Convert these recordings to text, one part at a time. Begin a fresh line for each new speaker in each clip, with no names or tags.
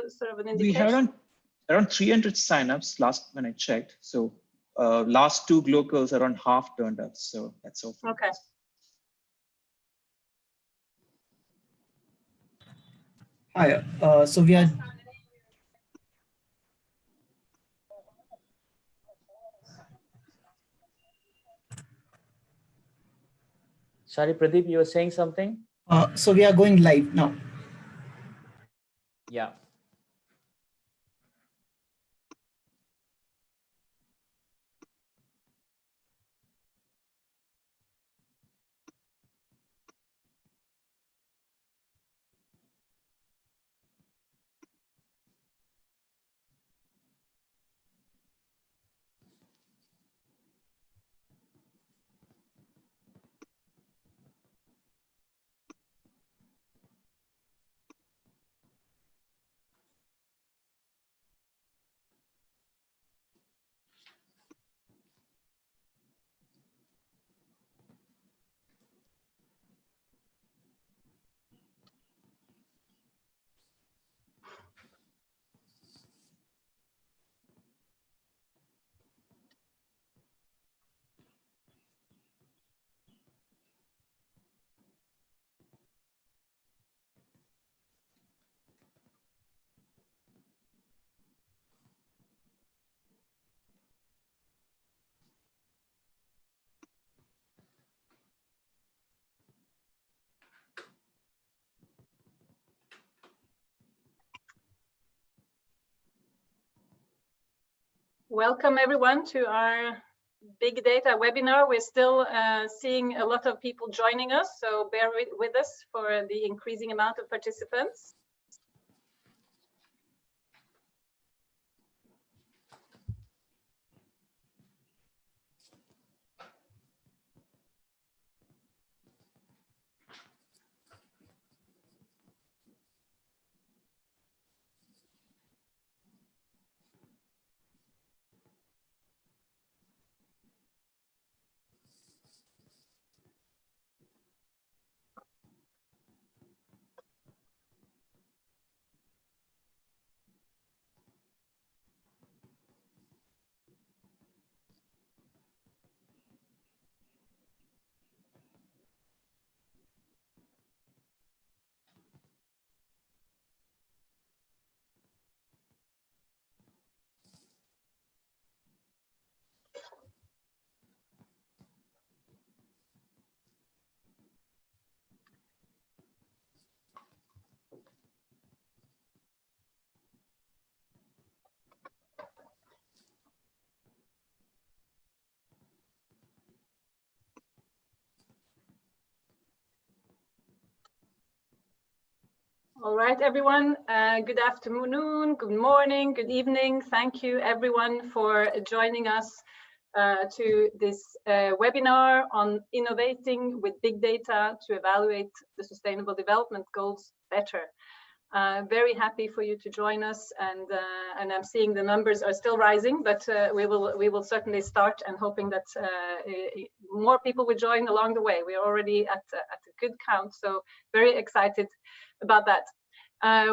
sort of an indication?
We had around 300 signups last when I checked. So last 2 locals, around half turned up. So that's all.
Okay.
Hi. So we are.
Sorry, Pradeep, you were saying something?
So we are going live now.
Yeah.
Welcome everyone to our big data webinar. We're still seeing a lot of people joining us, so bear with us for the increasing amount of participants. All right, everyone. Good afternoon, good morning, good evening. Thank you, everyone, for joining us to this webinar on innovating with big data to evaluate the Sustainable Development Goals better. Very happy for you to join us, and I'm seeing the numbers are still rising, but we will certainly start, and hoping that more people will join along the way. We are already at a good count, so very excited about that.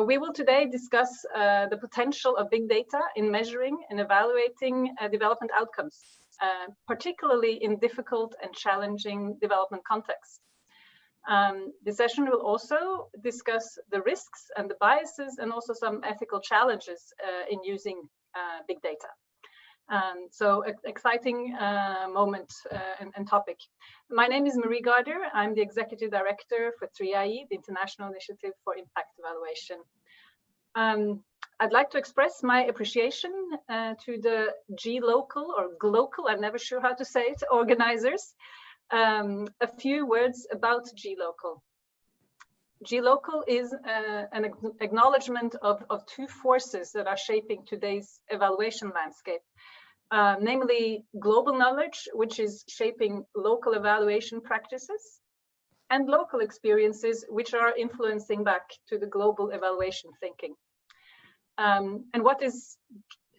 We will today discuss the potential of big data in measuring and evaluating development outcomes, particularly in difficult and challenging development contexts. The session will also discuss the risks and the biases and also some ethical challenges in using big data. So exciting moment and topic. My name is Marie Gardner. I'm the Executive Director for 3IE, the International Initiative for Impact Evaluation. I'd like to express my appreciation to the G-Local or Glocal, I'm never sure how to say it, organizers. A few words about G-Local. G-Local is an acknowledgement of 2 forces that are shaping today's evaluation landscape. Namely global knowledge, which is shaping local evaluation practices, and local experiences, which are influencing back to the global evaluation thinking. And what is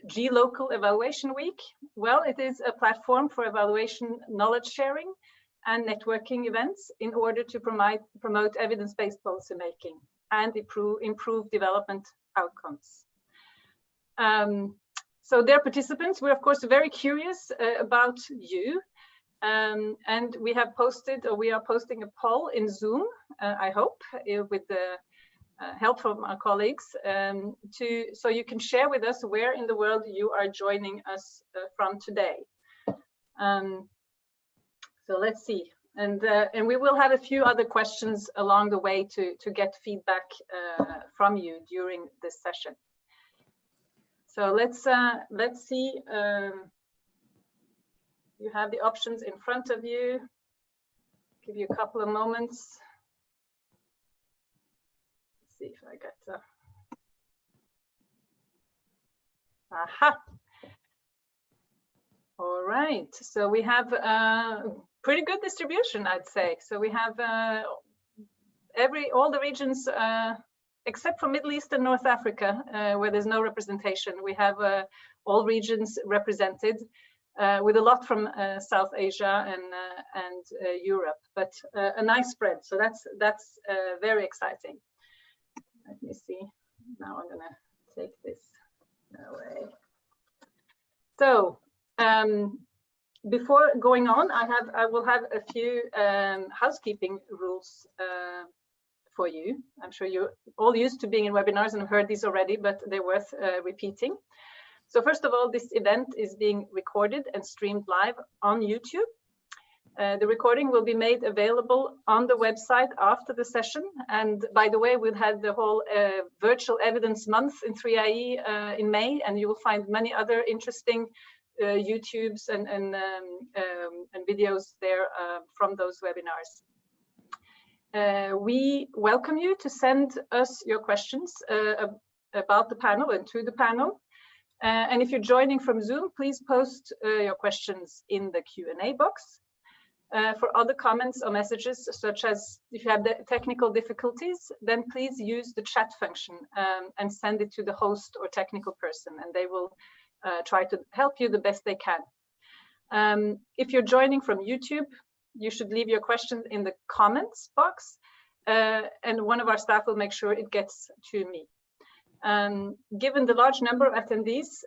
G-Local Evaluation Week? Well, it is a platform for evaluation knowledge sharing and networking events in order to promote evidence-based policymaking and improve development outcomes. So dear participants, we're of course very curious about you. And we have posted, or we are posting a poll in Zoom, I hope, with the help from our colleagues, so you can share with us where in the world you are joining us from today. So let's see, and we will have a few other questions along the way to get feedback from you during this session. So let's see. You have the options in front of you. Give you a couple of moments. Let's see if I get aha. All right, so we have pretty good distribution, I'd say. So we have all the regions except for Middle East and North Africa, where there's no representation. We have all regions represented, with a lot from South Asia and Europe, but a nice spread. So that's very exciting. Let me see. Now I'm gonna take this away. So before going on, I will have a few housekeeping rules for you. I'm sure you're all used to being in webinars and have heard these already, but they're worth repeating. So first of all, this event is being recorded and streamed live on YouTube. The recording will be made available on the website after the session. And by the way, we've had the whole virtual evidence month in 3IE in May, and you will find many other interesting YouTubes and videos there from those webinars. We welcome you to send us your questions about the panel and to the panel. And if you're joining from Zoom, please post your questions in the Q&A box. For other comments or messages, such as if you have the technical difficulties, then please use the chat function and send it to the host or technical person, and they will try to help you the best they can. If you're joining from YouTube, you should leave your questions in the comments box, and one of our staff will make sure it gets to me. Given the large number of attendees,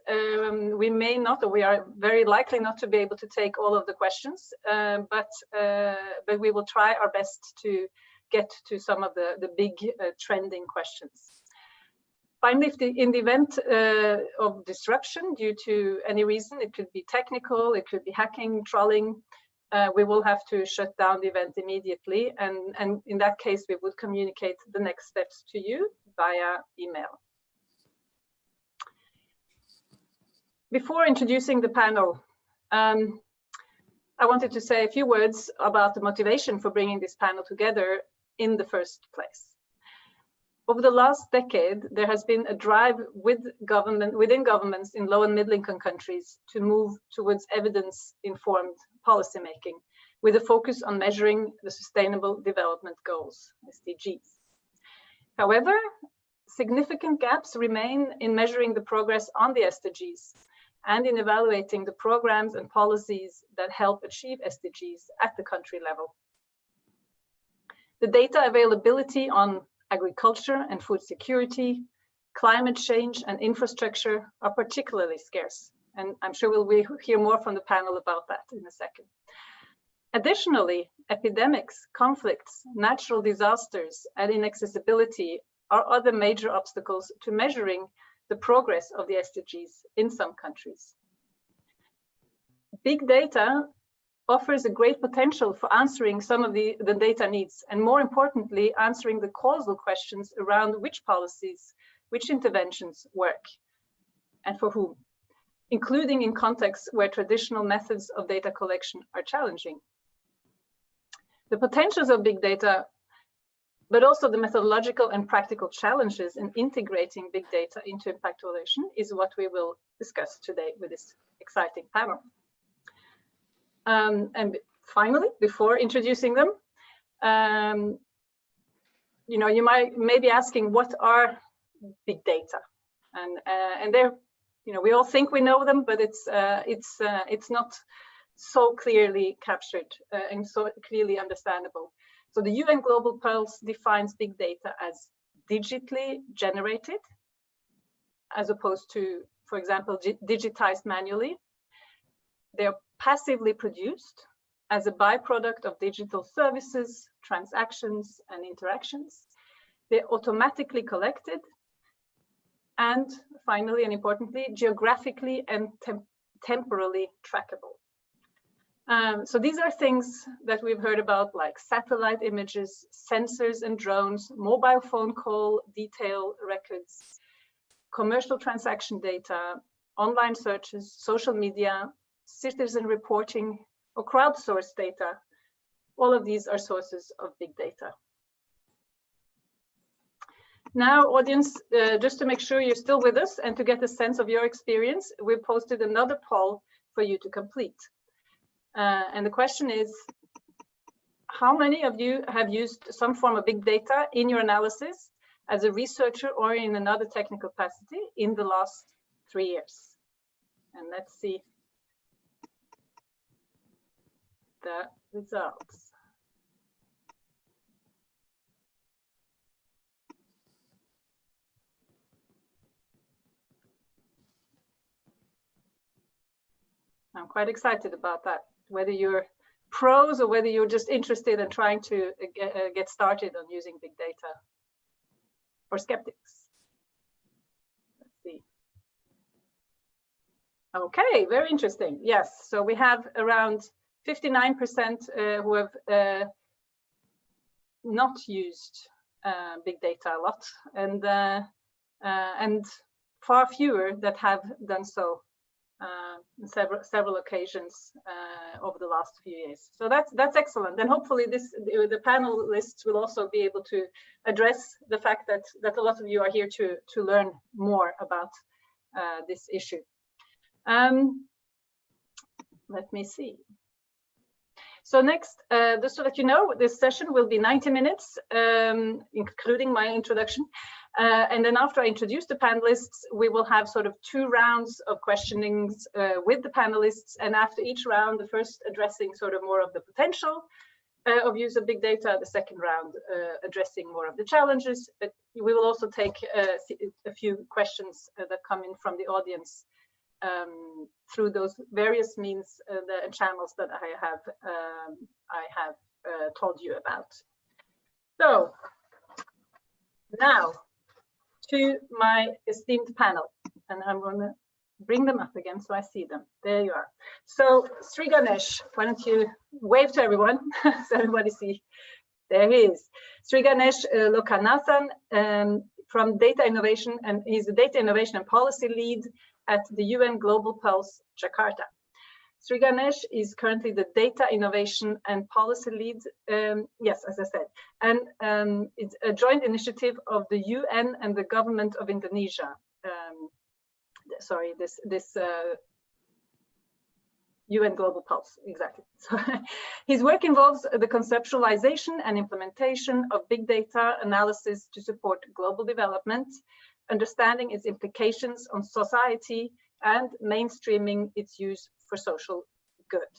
we may not, or we are very likely not to be able to take all of the questions, but we will try our best to get to some of the big trending questions. Finally, in the event of disruption due to any reason, it could be technical, it could be hacking, trolling, we will have to shut down the event immediately. And in that case, we would communicate the next steps to you via email. Before introducing the panel, I wanted to say a few words about the motivation for bringing this panel together in the first place. Over the last decade, there has been a drive within governments in low and middle income countries to move towards evidence-informed policymaking, with a focus on measuring the Sustainable Development Goals, SDGs. However, significant gaps remain in measuring the progress on the SDGs and in evaluating the programs and policies that help achieve SDGs at the country level. The data availability on agriculture and food security, climate change and infrastructure are particularly scarce. And I'm sure we'll hear more from the panel about that in a second. Additionally, epidemics, conflicts, natural disasters, and inaccessibility are other major obstacles to measuring the progress of the SDGs in some countries. Big data offers a great potential for answering some of the data needs, and more importantly, answering the causal questions around which policies, which interventions work, and for whom, including in contexts where traditional methods of data collection are challenging. The potentials of big data, but also the methodological and practical challenges in integrating big data into impact evaluation is what we will discuss today with this exciting panel. And finally, before introducing them, you may be asking, what are big data? And they're, we all think we know them, but it's not so clearly captured and so clearly understandable. So the UN Global Pulse defines big data as digitally generated, as opposed to, for example, digitized manually. They are passively produced as a byproduct of digital services, transactions, and interactions. They're automatically collected, and finally and importantly, geographically and temporally trackable. So these are things that we've heard about, like satellite images, sensors and drones, mobile phone call detail records, commercial transaction data, online searches, social media, citizen reporting, or crowdsourced data. All of these are sources of big data. Now, audience, just to make sure you're still with us and to get a sense of your experience, we've posted another poll for you to complete. And the question is, how many of you have used some form of big data in your analysis as a researcher or in another technical capacity in the last 3 years? And let's see the results. I'm quite excited about that, whether you're pros or whether you're just interested in trying to get started on using big data, or skeptics. Let's see. Okay, very interesting. Yes, so we have around 59% who have not used big data a lot, and far fewer that have done so on several occasions over the last few years. So that's excellent, and hopefully the panelists will also be able to address the fact that a lot of you are here to learn more about this issue. Let me see. So next, just so that you know, this session will be 90 minutes, including my introduction. And then after I introduce the panelists, we will have sort of 2 rounds of questionings with the panelists. And after each round, the first addressing sort of more of the potential of use of big data, the second round addressing more of the challenges. But we will also take a few questions that come in from the audience through those various means and channels that I have told you about. So now to my esteemed panel, and I'm going to bring them up again so I see them. There you are. So Sriganesh, why don't you wave to everyone so everybody see? There he is. Sriganesh Lokanathan from Data Innovation, and he's the Data Innovation and Policy Lead at the UN Global Pulse, Jakarta. Sriganesh is currently the Data Innovation and Policy Lead, yes, as I said, and it's a joint initiative of the UN and the government of Indonesia. Sorry, this UN Global Pulse, exactly. So his work involves the conceptualization and implementation of big data analysis to support global development, understanding its implications on society, and mainstreaming its use for social good.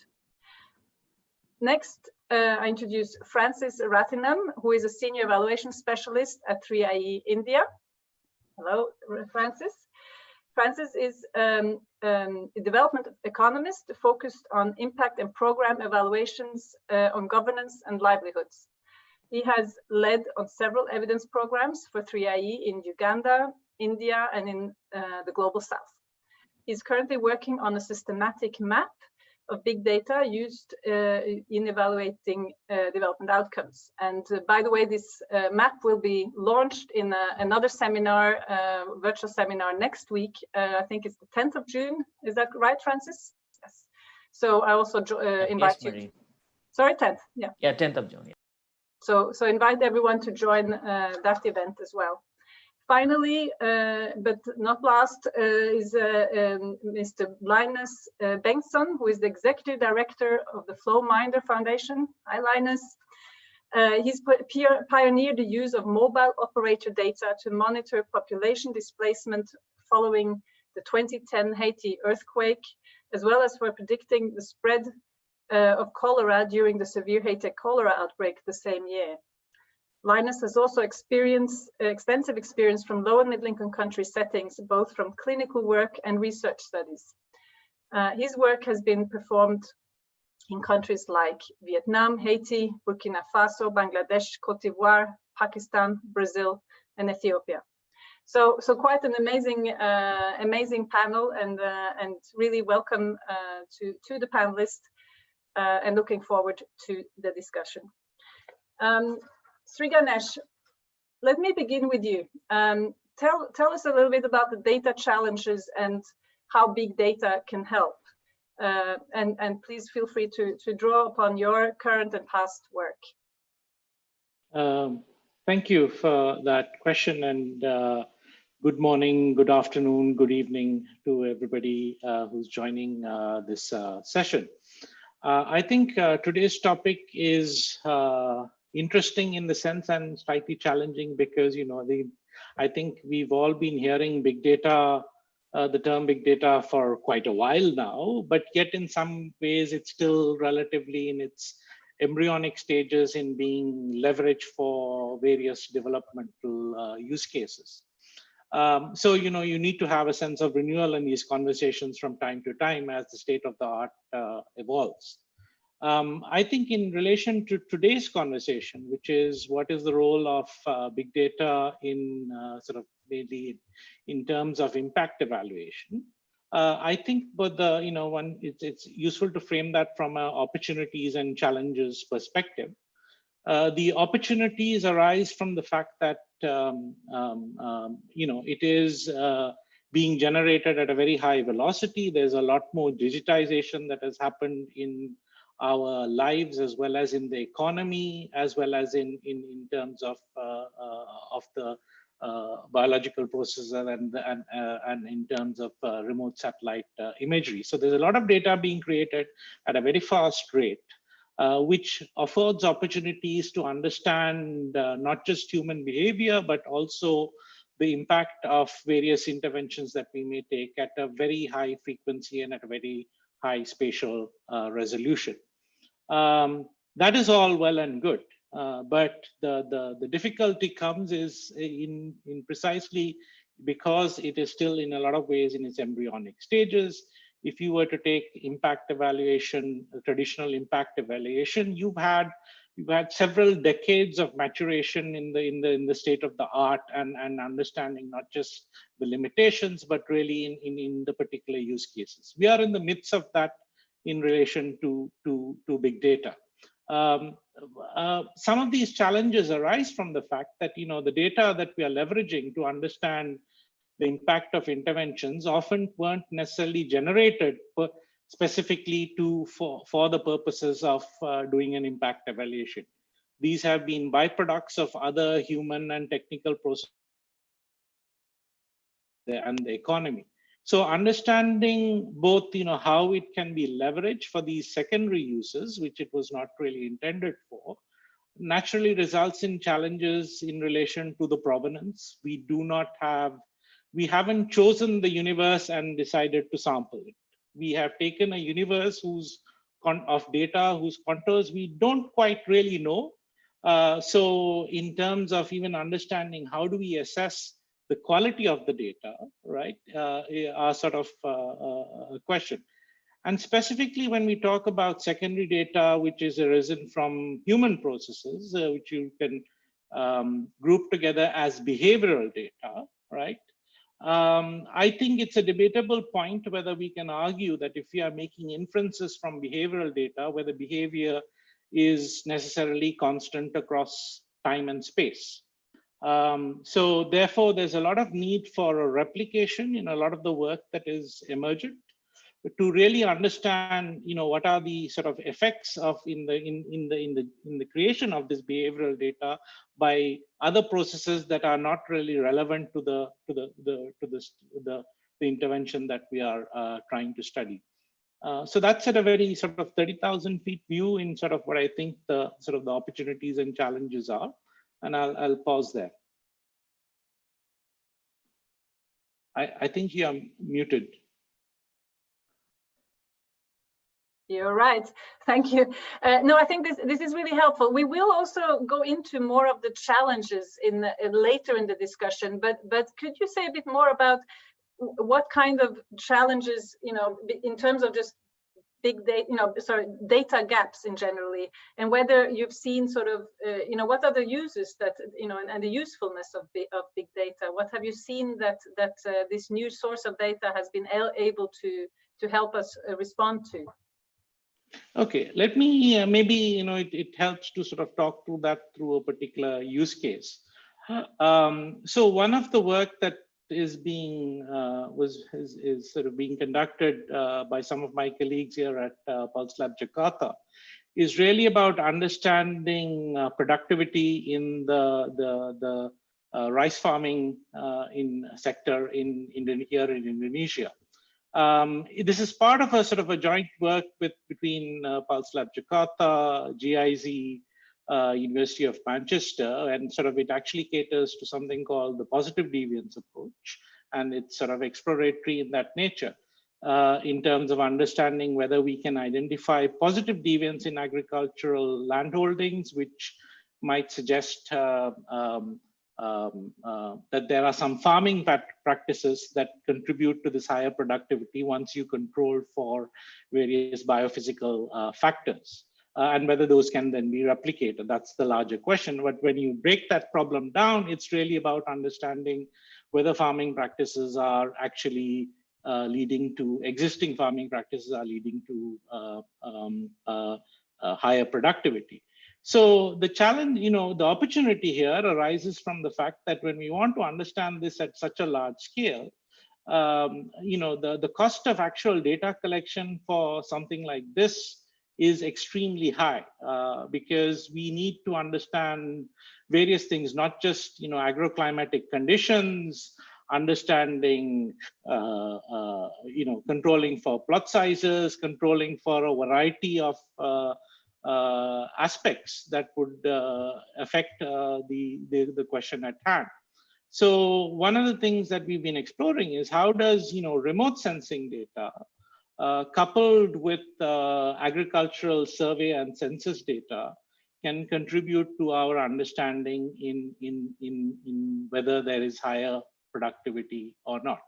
Next, I introduce Francis Rathinam, who is a senior evaluation specialist at 3IE India. Hello, Francis. Francis is a development economist focused on impact and program evaluations on governance and livelihoods. He has led on several evidence programs for 3IE in Uganda, India, and in the Global South. He's currently working on a systematic map of big data used in evaluating development outcomes. And by the way, this map will be launched in another seminar, virtual seminar next week. I think it's the 10th of June. Is that right, Francis? Yes. So I also invite you.
Marie.
Sorry, 10th. Yeah.
Yeah, 10th of June. Yeah.
So invite everyone to join that event as well. Finally, but not last, is Mr. Linus Bengtsson, who is the Executive Director of the Flowminder Foundation. Hi, Linus. He's pioneered the use of mobile operator data to monitor population displacement following the 2010 Haiti earthquake, as well as for predicting the spread of cholera during the severe Haiti cholera outbreak the same year. Linus has also extensive experience from low and middle-income country settings, both from clinical work and research studies. His work has been performed in countries like Vietnam, Haiti, Burkina Faso, Bangladesh, Cote d'Ivoire, Pakistan, Brazil, and Ethiopia. So quite an amazing panel, and really welcome to the panelists, and looking forward to the discussion. Sriganesh, let me begin with you. Tell us a little bit about the data challenges and how big data can help. And please feel free to draw upon your current and past work.
Thank you for that question, and good morning, good afternoon, good evening to everybody who's joining this session. I think today's topic is interesting in the sense and slightly challenging because, you know, I think we've all been hearing big data, the term big data for quite a while now, but yet in some ways it's still relatively in its embryonic stages in being leveraged for various developmental use cases. So, you know, you need to have a sense of renewal in these conversations from time to time as the state of the art evolves. I think in relation to today's conversation, which is what is the role of big data in sort of mainly in terms of impact evaluation, I think but the, you know, it's useful to frame that from an opportunities and challenges perspective. The opportunities arise from the fact that, you know, it is being generated at a very high velocity. There's a lot more digitization that has happened in our lives, as well as in the economy, as well as in terms of the biological processes and in terms of remote satellite imagery. So there's a lot of data being created at a very fast rate, which affords opportunities to understand not just human behavior, but also the impact of various interventions that we may take at a very high frequency and at a very high spatial resolution. That is all well and good, but the difficulty comes is in precisely because it is still in a lot of ways in its embryonic stages. If you were to take impact evaluation, traditional impact evaluation, you've had several decades of maturation in the state of the art and understanding not just the limitations, but really in the particular use cases. We are in the midst of that in relation to big data. Some of these challenges arise from the fact that, you know, the data that we are leveraging to understand the impact of interventions often weren't necessarily generated specifically for the purposes of doing an impact evaluation. These have been byproducts of other human and technical processes and the economy. So understanding both, you know, how it can be leveraged for these secondary uses, which it was not really intended for, naturally results in challenges in relation to the provenance. We haven't chosen the universe and decided to sample it. We have taken a universe of data whose contours we don't quite really know. So in terms of even understanding how do we assess the quality of the data, right, are sort of a question. And specifically when we talk about secondary data, which is arisen from human processes, which you can group together as behavioral data, right? I think it's a debatable point whether we can argue that if we are making inferences from behavioral data, whether behavior is necessarily constant across time and space. So therefore, there's a lot of need for a replication in a lot of the work that is emergent to really understand, you know, what are the sort of effects of in the creation of this behavioral data by other processes that are not really relevant to the intervention that we are trying to study. So that's at a very sort of 30,000 feet view in sort of what I think the sort of the opportunities and challenges are. And I'll pause there. I think you are muted.
You're right. Thank you. No, I think this is really helpful. We will also go into more of the challenges later in the discussion, but could you say a bit more about what kind of challenges, in terms of just big data, data gaps in generally, and whether you've seen sort of, what are the uses that, and the usefulness of big data? What have you seen that this new source of data has been able to help us respond to?
Okay, let me maybe it helps to sort of talk through that through a particular use case. So one of the work that is being is sort of being conducted by some of my colleagues here at Pulse Lab Jakarta is really about understanding productivity in the rice farming sector here in Indonesia. This is part of a sort of a joint work between Pulse Lab Jakarta, GIZ, University of Manchester, and sort of it actually caters to something called the positive deviance approach, and it's sort of exploratory in that nature in terms of understanding whether we can identify positive deviance in agricultural landholdings, which might suggest that there are some farming practices that contribute to this higher productivity once you control for various biophysical factors, and whether those can then be replicated. That's the larger question. But when you break that problem down, it's really about understanding whether farming practices are actually leading to, existing farming practices are leading to higher productivity. So the challenge, the opportunity here arises from the fact that when we want to understand this at such a large scale, the cost of actual data collection for something like this is extremely high because we need to understand various things, not just agroclimatic conditions, understanding controlling for plot sizes, controlling for a variety of aspects that would affect the question at hand. So one of the things that we've been exploring is how does remote sensing data coupled with agricultural survey and census data can contribute to our understanding in whether there is higher productivity or not.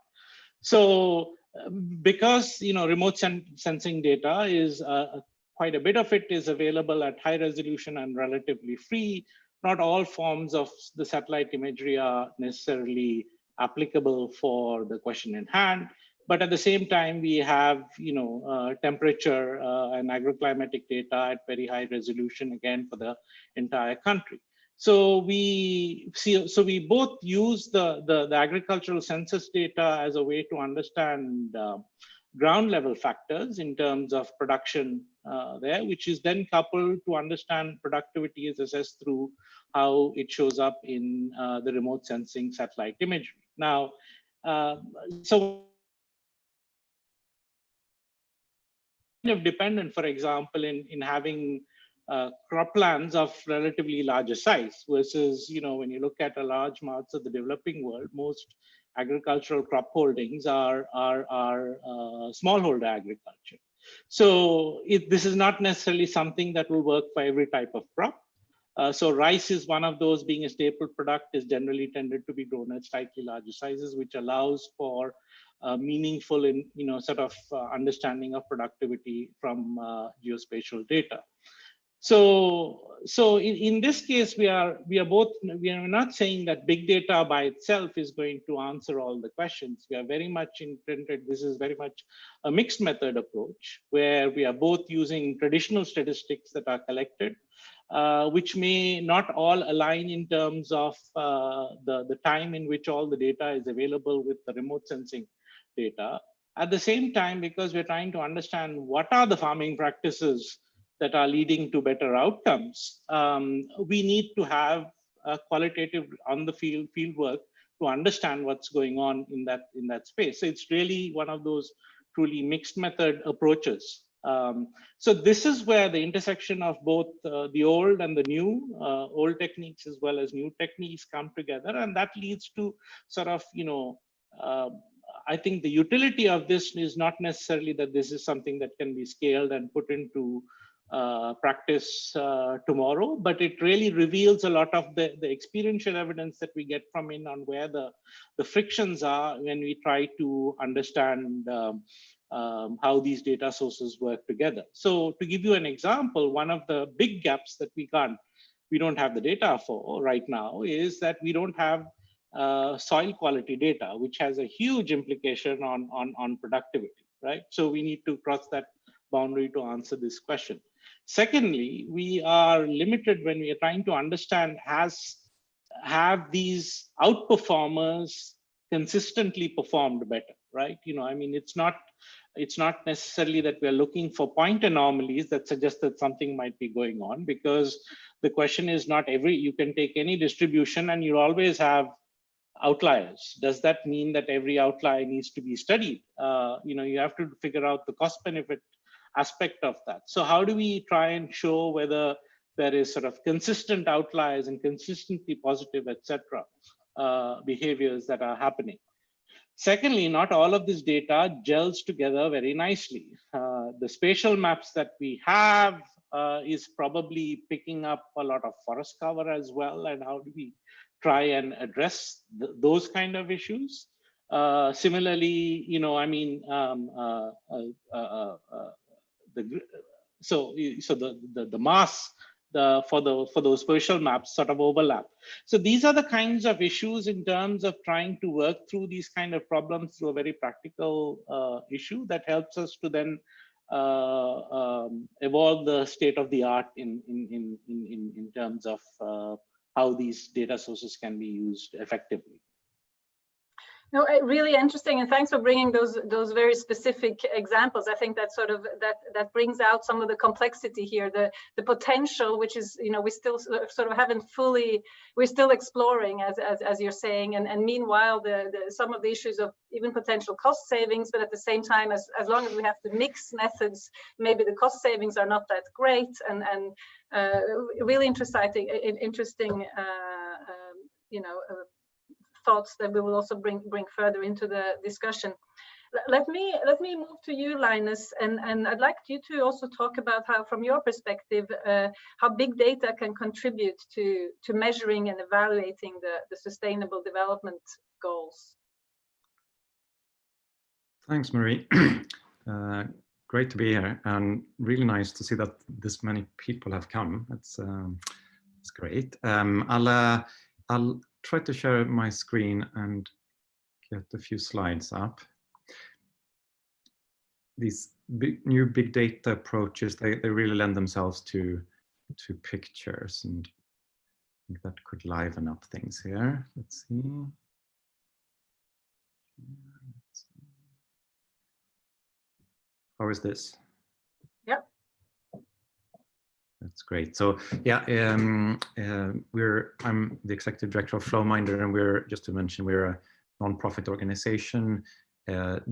So because remote sensing data is quite a bit of it is available at high resolution and relatively free. Not all forms of the satellite imagery are necessarily applicable for the question in hand. But at the same time, we have temperature and agroclimatic data at very high resolution, again, for the entire country. So we both use the agricultural census data as a way to understand ground level factors in terms of production there, which is then coupled to understand productivity is assessed through how it shows up in the remote sensing satellite imagery. Now, so kind of dependent, for example, in having croplands of relatively larger size versus, when you look at a large parts of the developing world, most agricultural crop holdings are smallholder agriculture. So this is not necessarily something that will work for every type of crop. So rice is one of those, being a staple product, is generally tended to be grown at slightly larger sizes, which allows for meaningful understanding of productivity from geospatial data. So in this case, we are not saying that big data by itself is going to answer all the questions. We are very much intended, this is very much a mixed method approach, where we are both using traditional statistics that are collected, which may not all align in terms of the time in which all the data is available with the remote sensing data. At the same time, because we're trying to understand what are the farming practices that are leading to better outcomes, we need to have a qualitative on the field work to understand what's going on in that space. So it's really one of those truly mixed method approaches. So this is where the intersection of both the old and the new, old techniques as well as new techniques come together, and that leads to sort of I think the utility of this is not necessarily that this is something that can be scaled and put into practice tomorrow, but it really reveals a lot of the experiential evidence that we get from in on where the frictions are when we try to understand how these data sources work together. So to give you an example, one of the big gaps that we don't have the data for right now is that we don't have soil quality data, which has a huge implication on productivity, right? So we need to cross that boundary to answer this question. Secondly, we are limited when we are trying to understand have these outperformers consistently performed better, right? I mean, it's not necessarily that we're looking for point anomalies that suggest that something might be going on, because the question is not you can take any distribution and you'll always have outliers. Does that mean that every outlier needs to be studied? You have to figure out the cost benefit aspect of that. So how do we try and show whether there is sort of consistent outliers and consistently positive, etc., behaviors that are happening? Secondly, not all of this data gels together very nicely. The spatial maps that we have is probably picking up a lot of forest cover as well, and how do we try and address those kind of issues? Similarly, I mean, the mass for those spatial maps sort of overlap. So these are the kinds of issues in terms of trying to work through these kind of problems through a very practical issue that helps us to then evolve the state of the art in terms of how these data sources can be used effectively.
No, really interesting, and thanks for bringing those very specific examples. I think that sort of that brings out some of the complexity here, the potential, which is, we still sort of haven't fully, we're still exploring, as you're saying, and meanwhile some of the issues of even potential cost savings, but at the same time, as long as we have to mix methods, maybe the cost savings are not that great, and really interesting thoughts that we will also bring further into the discussion. Let me move to you, Linus, and I'd like you to also talk about how, from your perspective, how big data can contribute to measuring and evaluating the sustainable development goals.
Thanks, Marie. Great to be here, and really nice to see that this many people have come. It's great. I'll try to share my screen and get a few slides up. These new big data approaches, they really lend themselves to pictures, and I think that could liven up things here. Let's see. How is this?
Yep.
That's great. So yeah, I'm the executive director of Flowminder, and we're, just to mention, we're a non-profit organization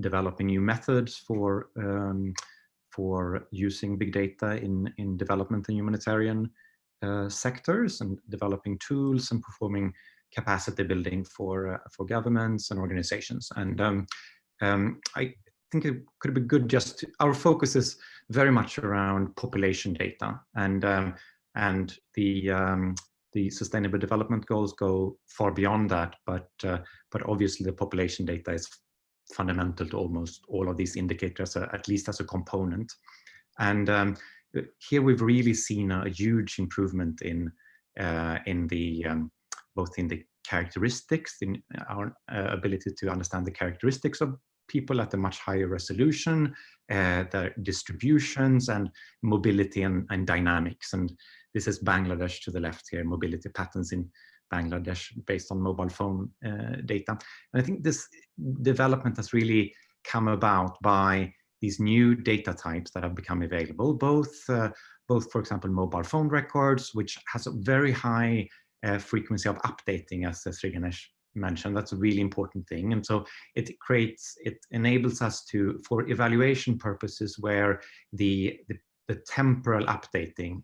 developing new methods for using big data in development and humanitarian sectors, and developing tools and performing capacity building for governments and organizations. And I think it could be good just to, our focus is very much around population data, and the sustainable development goals go far beyond that, but obviously the population data is fundamental to almost all of these indicators, at least as a component. And here we've really seen a huge improvement in both in the characteristics, in our ability to understand the characteristics of people at a much higher resolution, their distributions and mobility and dynamics. And this is Bangladesh to the left here, mobility patterns in Bangladesh based on mobile phone data. And I think this development has really come about by these new data types that have become available, both for example, mobile phone records, which has a very high frequency of updating, as Sriganesh mentioned. That's a really important thing. And so it enables us to, for evaluation purposes, where the temporal updating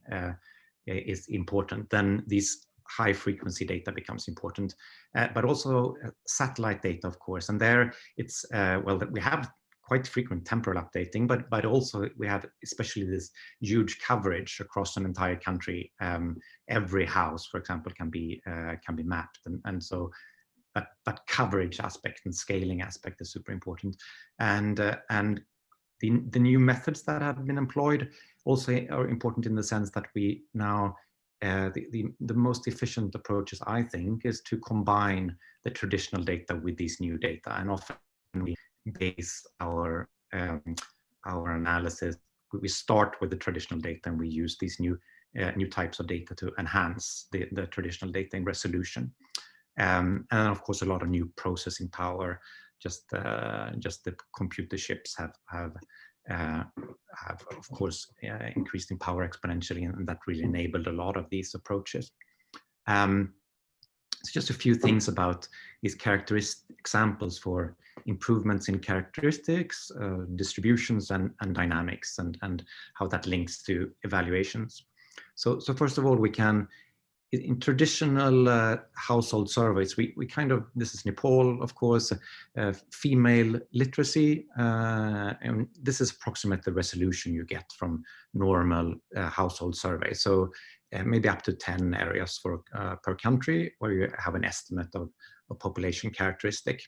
is important, then these high frequency data becomes important, but also satellite data, of course. And there it's, well, we have quite frequent temporal updating, but also we have especially this huge coverage across an entire country. Every house, for example, can be mapped, and so that coverage aspect and scaling aspect is super important. And the new methods that have been employed also are important in the sense that we now the most efficient approaches, I think, is to combine the traditional data with these new data, and often we base our analysis. We start with the traditional data, and we use these new types of data to enhance the traditional data in resolution, and then of course a lot of new processing power. Just the computer chips have of course increased in power exponentially, and that really enabled a lot of these approaches. So just a few things about these examples for improvements in characteristics, distributions, and dynamics, and how that links to evaluations. So first of all, we can, in traditional household surveys, we kind of, this is Nepal, of course, female literacy, and this is approximately the resolution you get from normal household surveys. So maybe up to 10 areas for per country where you have an estimate of a population characteristic.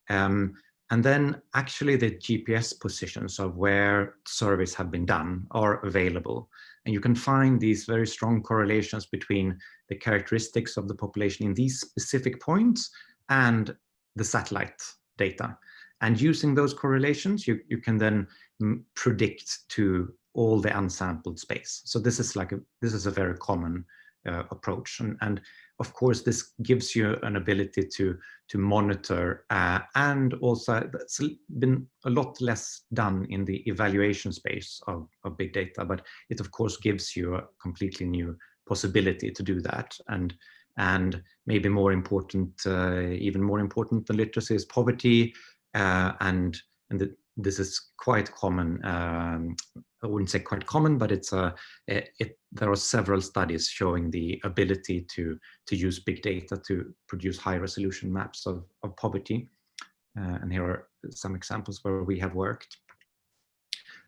And then actually the GPS positions of where surveys have been done are available. And you can find these very strong correlations between the characteristics of the population in these specific points and the satellite data. And using those correlations, you can then predict to all the unsampled space. So this is a very common approach. And of course, this gives you an ability to monitor, and also that's been a lot less done in the evaluation space of big data, but it of course gives you a completely new possibility to do that. And maybe more important, even more important than literacy is poverty, and this is quite common. I wouldn't say quite common, but there are several studies showing the ability to use big data to produce high resolution maps of poverty. And here are some examples where we have worked.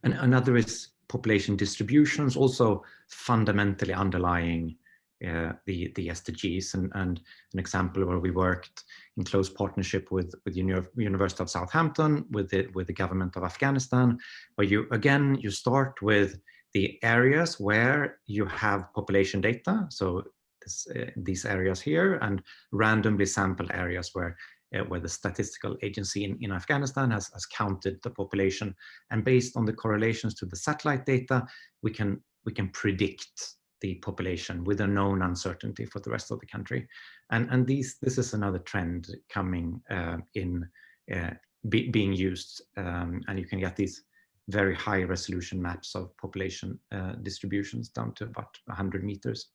And another is population distributions, also fundamentally underlying the SDGs, and an example where we worked in close partnership with University of Southampton, with the government of Afghanistan, where you start with the areas where you have population data, so these areas here, and randomly sample areas where the statistical agency in Afghanistan has counted the population, and based on the correlations to the satellite data, we can predict the population with a known uncertainty for the rest of the country. And this is another trend coming being used, and you can get these very high resolution maps of population distributions down to about 100 meters.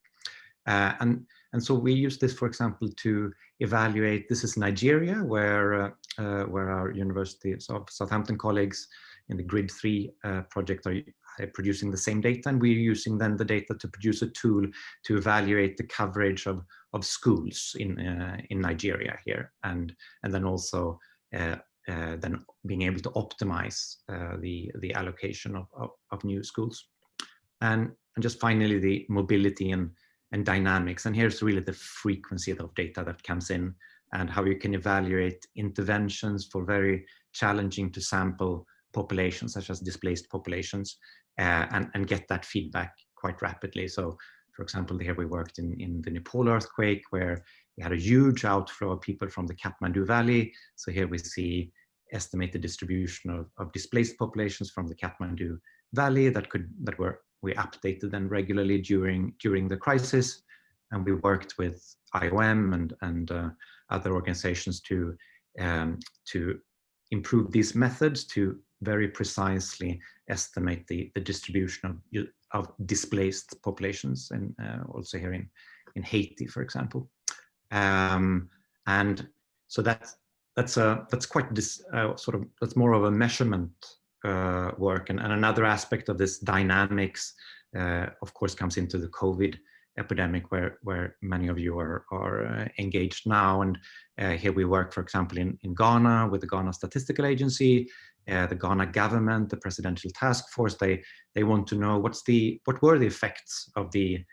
And so we use this, for example, to evaluate. This is Nigeria, where our University of Southampton colleagues in the Grid 3 project are producing the same data, and we're using then the data to produce a tool to evaluate the coverage of schools in Nigeria here, and then also then being able to optimize the allocation of new schools. And just finally, the mobility and dynamics. And here's really the frequency of data that comes in, and how you can evaluate interventions for very challenging to sample populations, such as displaced populations, and get that feedback quite rapidly. So, for example, here we worked in the Nepal earthquake, where we had a huge outflow of people from the Kathmandu Valley. So here we see estimated distribution of displaced populations from the Kathmandu Valley we updated them regularly during the crisis, and we worked with IOM and other organizations to improve these methods to very precisely estimate the distribution of displaced populations, and also here in Haiti, for example. And so that's quite that's more of a measurement work. And another aspect of this dynamics, of course, comes into the COVID epidemic where many of you are engaged now. And here we work, for example, in Ghana with the Ghana Statistical Agency, the Ghana government, the Presidential Task Force. They want to know what were the effects of the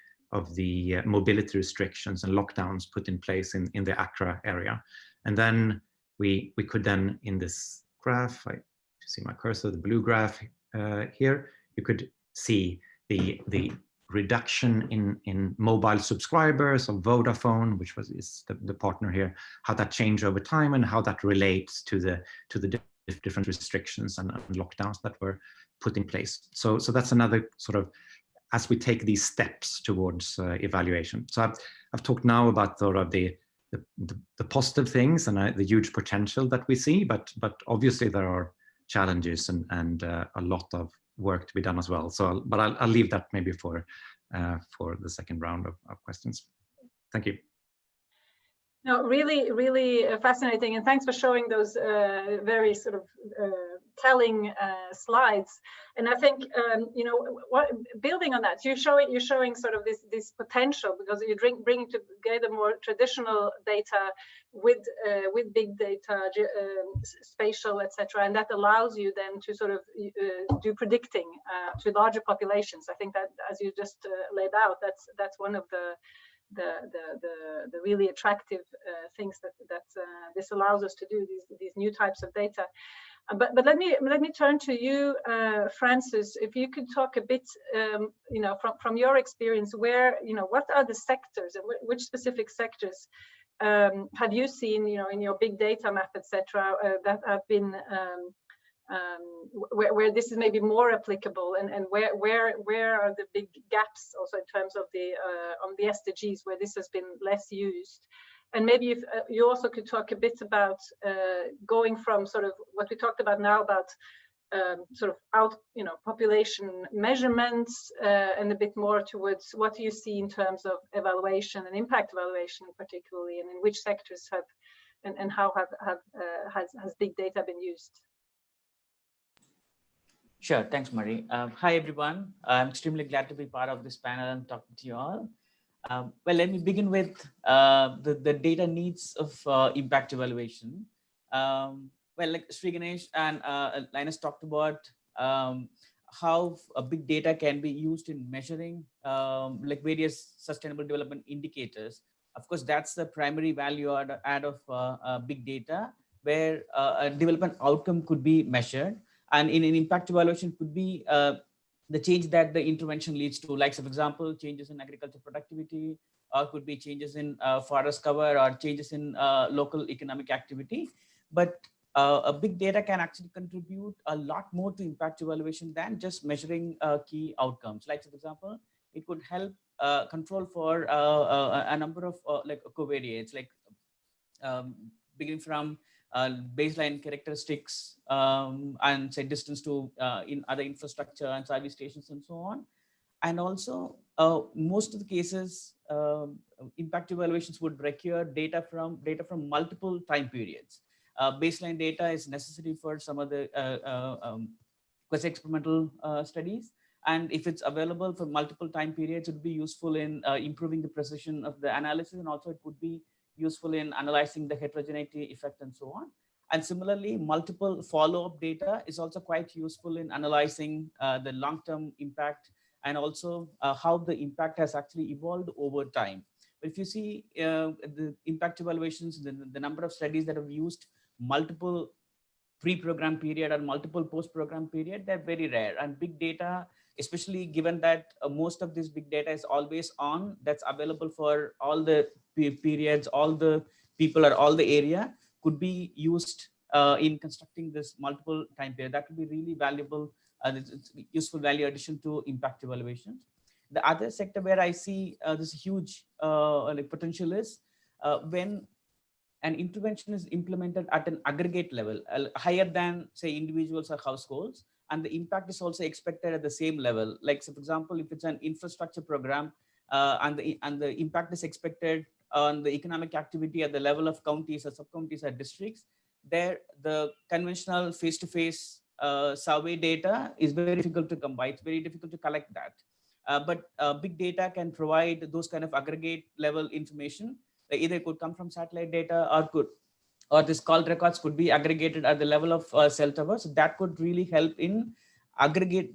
mobility restrictions and lockdowns put in place in the Accra area. And then we could then, in this graph, I see my cursor, the blue graph here, you could see the reduction in mobile subscribers of Vodafone, which is the partner here, how that changed over time and how that relates to the different restrictions and lockdowns that were put in place. So that's another sort of, as we take these steps towards evaluation. So I've talked now about sort of the positive things and the huge potential that we see, but obviously there are challenges and a lot of work to be done as well. So, but I'll leave that maybe for the second round of questions. Thank you.
No, really, really fascinating, and thanks for showing those very sort of telling slides. And I think you know, building on that, you're showing sort of this potential, because you're bringing together more traditional data with big data, spatial, etc., and that allows you then to sort of do predicting to larger populations. I think that, as you just laid out, that's one of the really attractive things that this allows us to do, these new types of data. But let me turn to you, Francis. If you could talk a bit, you know, from your experience, where, you know, what are the sectors and which specific sectors have you seen, you know, in your big data map, etc., that have been where this is maybe more applicable, and where are the big gaps also in terms of the on the SDGs where this has been less used? And maybe if you also could talk a bit about going from sort of what we talked about now about sort of population measurements and a bit more towards what do you see in terms of evaluation and impact evaluation particularly, and in which sectors have and how has big data been used?
Sure, thanks, Marie. Hi, everyone. I'm extremely glad to be part of this panel and talking to you all. Well, let me begin with the data needs of impact evaluation. Well, like Sriganesh and Linus talked about how big data can be used in measuring like various sustainable development indicators. Of course, that's the primary value add of big data, where a development outcome could be measured. And in an impact evaluation could be the change that the intervention leads to, like, for example, changes in agriculture productivity, or could be changes in forest cover, or changes in local economic activity. But a big data can actually contribute a lot more to impact evaluation than just measuring key outcomes. Like, for example, it could help control for a number of like covariates, like beginning from baseline characteristics and say distance to in other infrastructure and service stations and so on. And also most of the cases impact evaluations would require data from multiple time periods. Baseline data is necessary for some of the quasi-experimental studies, and if it's available for multiple time periods, it would be useful in improving the precision of the analysis, and also it would be useful in analyzing the heterogeneity effect and so on. And similarly, multiple follow-up data is also quite useful in analyzing the long-term impact, and also how the impact has actually evolved over time. But if you see the impact evaluations, the number of studies that have used multiple pre-program period and multiple post-program period, they're very rare. And big data, especially given that most of this big data is always on, that's available for all the periods, all the people, or all the area, could be used in constructing this multiple time period. That would be really valuable, useful value addition to impact evaluations. The other sector where I see this huge like potential is when an intervention is implemented at an aggregate level, higher than say individuals or households, and the impact is also expected at the same level. Like, so for example, if it's an infrastructure program and the impact is expected on the economic activity at the level of counties or sub-counties or districts, there the conventional face-to-face survey data is very difficult to come by. It's very difficult to collect that. But big data can provide those kind of aggregate level information. Either it could come from satellite data or this call records could be aggregated at the level of cell tower. So that could really help in aggregate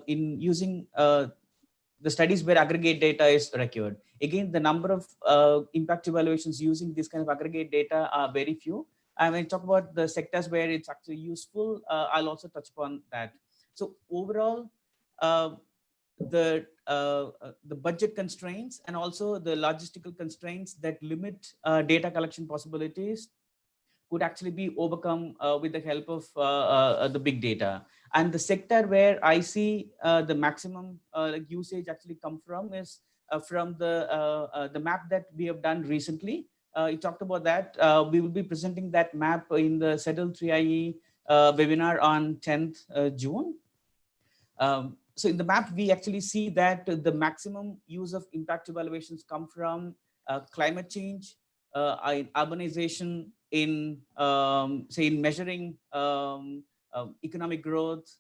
in using the studies where aggregate data is required. Again, the number of impact evaluations using this kind of aggregate data are very few. And when I talk about the sectors where it's actually useful, I'll also touch upon that. So overall, the budget constraints and also the logistical constraints that limit data collection possibilities could actually be overcome with the help of the big data. And the sector where I see the maximum usage actually come from is from the map that we have done recently. You talked about that. We will be presenting that map in the Settle 3IE webinar on 10th June. So in the map, we actually see that the maximum use of impact evaluations come from climate change, urbanization, in say in measuring economic growth,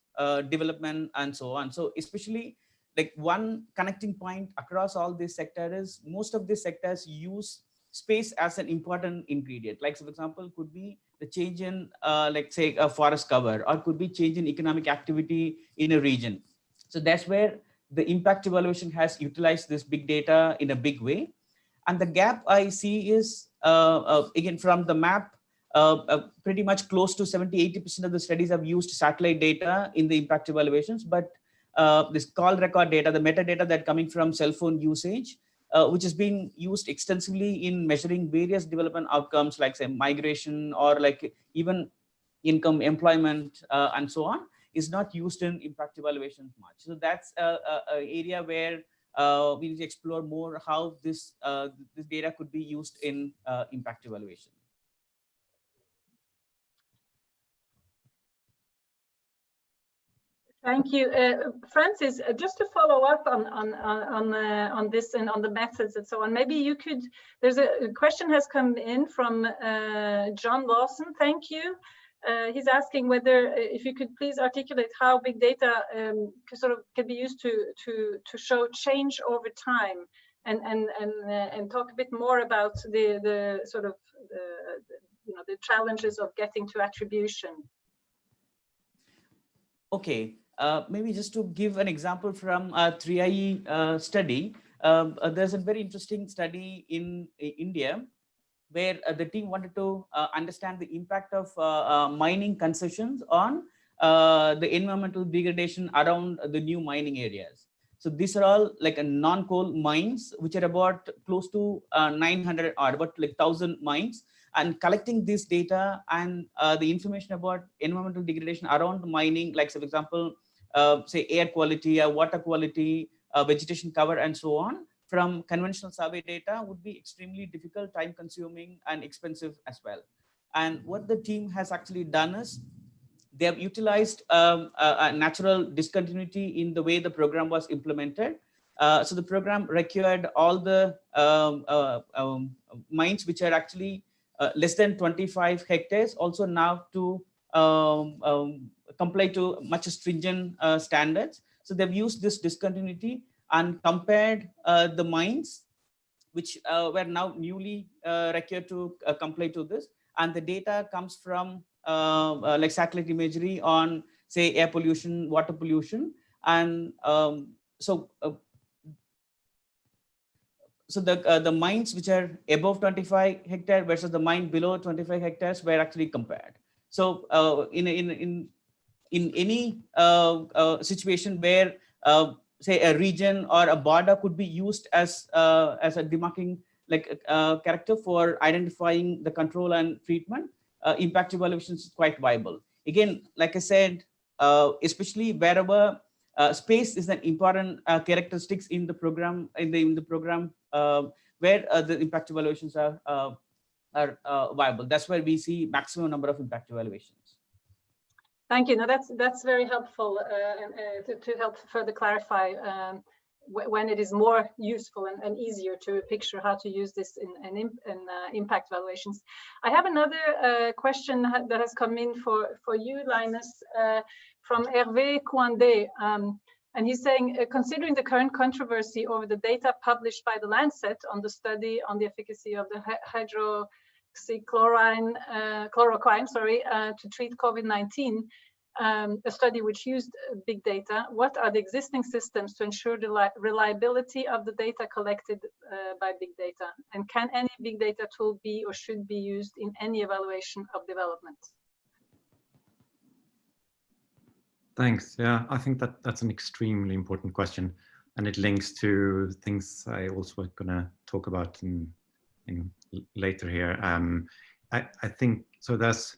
development, and so on. So especially like one connecting point across all these sectors is most of these sectors use space as an important ingredient. Like, so for example, could be the change in like say a forest cover, or could be change in economic activity in a region. So that's where the impact evaluation has utilized this big data in a big way. And the gap I see is, again, from the map, pretty much close to 70–80% of the studies have used satellite data in the impact evaluations. But this call record data, the metadata that coming from cell phone usage, which is being used extensively in measuring various development outcomes, like say migration or like even income, employment, and so on, is not used in impact evaluations much. So that's an area where we need to explore more how this this data could be used in impact evaluation.
Thank you, Francis. Just to follow up on this and on the methods and so on. Maybe you could. There's a question has come in from John Lawson. Thank you. He's asking whether if you could please articulate how big data can be used to show change over time, and talk a bit more about the sort of the challenges of getting to attribution.
Okay, maybe just to give an example from a 3IE study, there's a very interesting study in India where the team wanted to understand the impact of mining concessions on the environmental degradation around the new mining areas. So these are all like a non-coal mines, which are about close to 900 or about like 1,000 mines, and collecting this data and the information about environmental degradation around mining, like, so for example, say air quality, water quality, vegetation cover, and so on, from conventional survey data would be extremely difficult, time consuming, and expensive as well. And what the team has actually done is they have utilized a natural discontinuity in the way the program was implemented. So the program required all the mines which are actually less than 25 hectares also now to comply to much stringent standards. So they've used this discontinuity and compared the mines which were now newly required to comply to this, and the data comes from like satellite imagery on say air pollution, water pollution, and so the mines which are above 25 hectares versus the mine below 25 hectares were actually compared. So in any situation where say a region or a border could be used as a demarking like character for identifying the control and treatment, impact evaluation is quite viable. Again, like I said, especially wherever space is an important characteristics in the program, in the program where the impact evaluations are viable. That's where we see maximum number of impact evaluations.
Thank you. No, that's very helpful to help further clarify when it is more useful and easier to picture how to use this in impact evaluations. I have another question that has come in for you, Linus, from Hervé Kouandé. And he's saying, considering the current controversy over the data published by the Lancet on the study on the efficacy of the hydroxychloroquine to treat COVID-19, a study which used big data, what are the existing systems to ensure the reliability of the data collected by big data? And can any big data tool be or should be used in any evaluation of development?
Thanks. Yeah, I think that's an extremely important question, and it links to things I also was going to talk about in later here. I think so. There's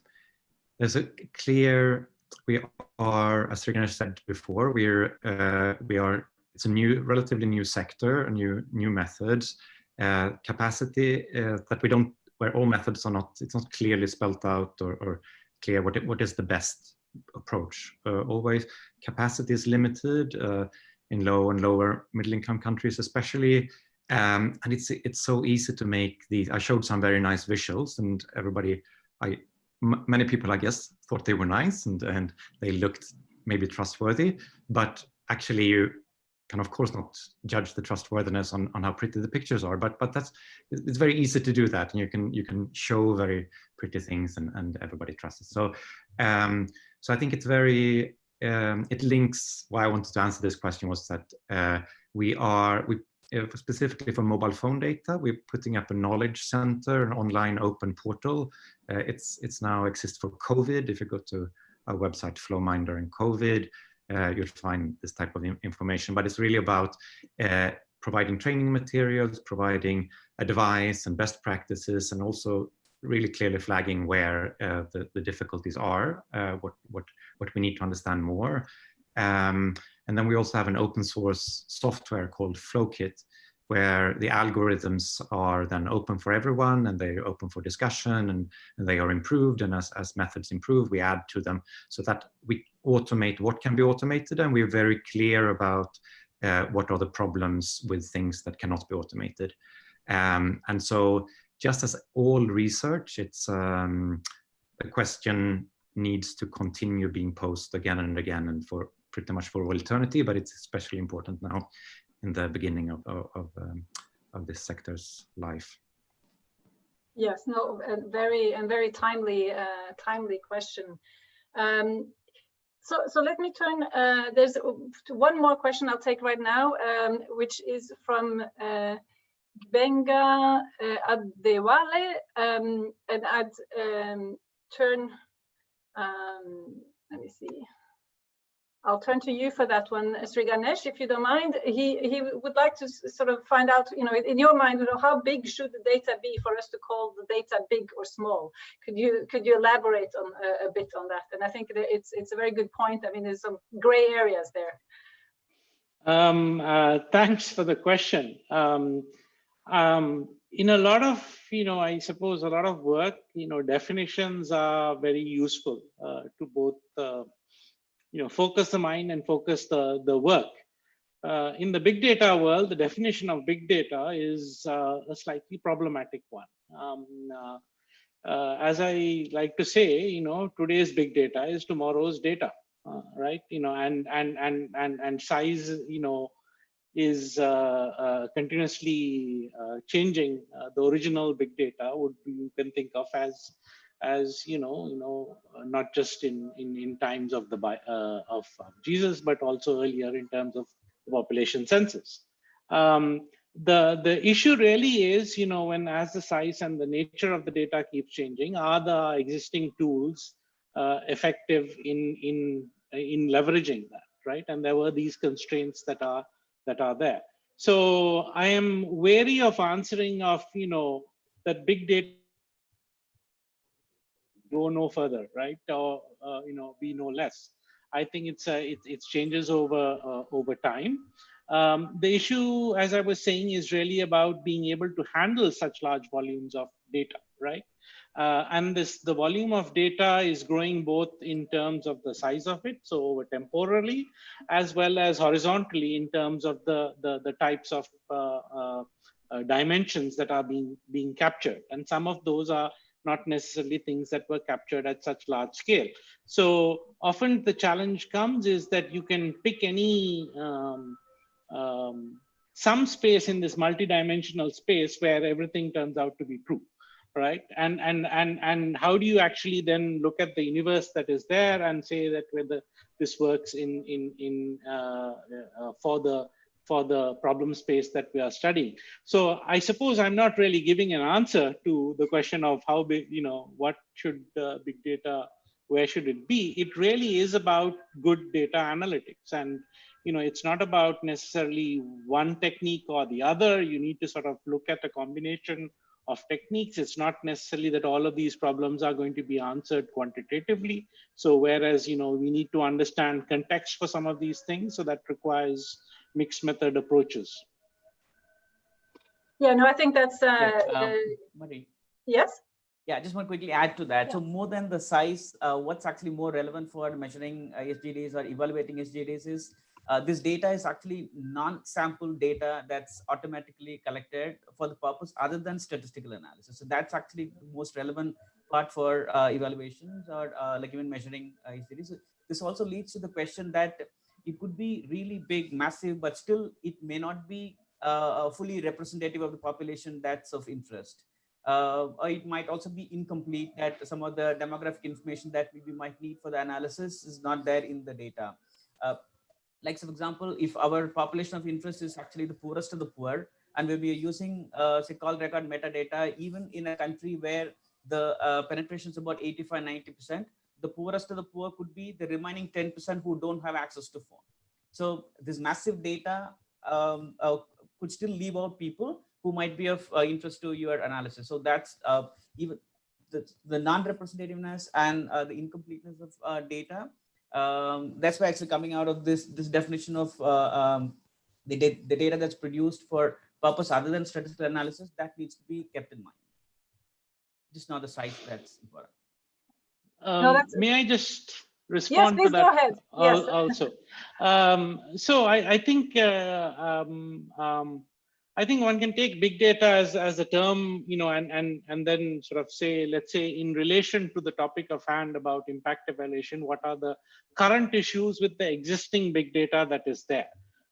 a clear. We are, as Sriganesh said before, we are. It's a relatively new sector, a new methods, capacity that we don't. Where all methods are not. It's not clearly spelled out or clear what is the best approach. Always capacity is limited in low and lower middle income countries especially, and it's so easy to make these. I showed some very nice visuals, and many people I guess thought they were nice and they looked maybe trustworthy, but actually you can of course not judge the trustworthiness on how pretty the pictures are, but it's very easy to do that, and you can show very pretty things and everybody trusts it. So I think it's very, it links. Why I wanted to answer this question was that we specifically for mobile phone data, we're putting up a knowledge center, an online open portal. It's now exists for COVID. If you go to our website, Flowminder and COVID, you'll find this type of information, but it's really about providing training materials, providing advice and best practices, and also really clearly flagging where the difficulties are, what we need to understand more. And then we also have an open source software called FlowKit, where the algorithms are then open for everyone, and they're open for discussion, and they are improved. And as methods improve, we add to them so that we automate what can be automated, and we're very clear about what are the problems with things that cannot be automated. And so just as all research, it's the question needs to continue being posed again and again, and for pretty much for all eternity, but it's especially important now in the beginning of this sector's life.
Yes, no, very timely question. So let me turn. There's one more question I'll take right now, which is from Benga Adewale, and I'd turn. Let me see. I'll turn to you for that one, Sriganesh, if you don't mind. He would like to sort of find out, in your mind, how big should the data be for us to call the data big or small? Could you elaborate on a bit on that? And I think that it's a very good point. I mean, there's some gray areas there.
Thanks for the question. In a lot of, I suppose a lot of work, definitions are very useful to both focus the mind and focus the work. In the big data world, the definition of big data is a slightly problematic one. As I like to say, today's big data is tomorrow's data, right? And size, is continuously changing. The original big data you can think of as not just in times of of Jesus, but also earlier in terms of the population census. The issue really is, when as the size and the nature of the data keeps changing, are the existing tools effective in leveraging that, right? And there were these constraints that are there. So I am wary of answering of that big data go no further, right? Or be no less. I think it changes over time. The issue, as I was saying, is really about being able to handle such large volumes of data, right? And the volume of data is growing both in terms of the size of it, so over temporally, as well as horizontally in terms of the types of dimensions that are being captured. And some of those are not necessarily things that were captured at such large scale. So often the challenge comes is that you can pick any some space in this multidimensional space where everything turns out to be true, right? And how do you actually then look at the universe that is there and say that whether this works for the problem space that we are studying? So I suppose I'm not really giving an answer to the question of how big, what should big data, where should it be? It really is about good data analytics. And it's not about necessarily one technique or the other. You need to sort of look at a combination of techniques. It's not necessarily that all of these problems are going to be answered quantitatively. So whereas, we need to understand context for some of these things, so that requires mixed method approaches.
Yeah, no, I think that's,
Marie.
yes?
Yeah, I just want to quickly add to that. Yeah. So more than the size, what's actually more relevant for measuring SDGs or evaluating SDGs is this data is actually non-sample data that's automatically collected for the purpose other than statistical analysis. So that's actually the most relevant part for evaluations or like even measuring SDGs. So this also leads to the question that it could be really big, massive, but still it may not be fully representative of the population that's of interest. Or it might also be incomplete, that some of the demographic information that we might need for the analysis is not there in the data. Like, so for example, if our population of interest is actually the poorest of the poor, and we'll be using say call record metadata, even in a country where the penetration is about 85–90%, the poorest of the poor could be the remaining 10% who don't have access to phone. So this massive data could still leave out people who might be of interest to your analysis. So that's even the non-representativeness and the incompleteness of data. That's why actually coming out of this definition of the data that's produced for purpose other than statistical analysis, that needs to be kept in mind. Just not the size that's important.
May I just respond to that?
Go ahead. Yes.
Also? So I think one can take big data as a term, and then sort of say, let's say, in relation to the topic of hand about impact evaluation, what are the current issues with the existing big data that is there?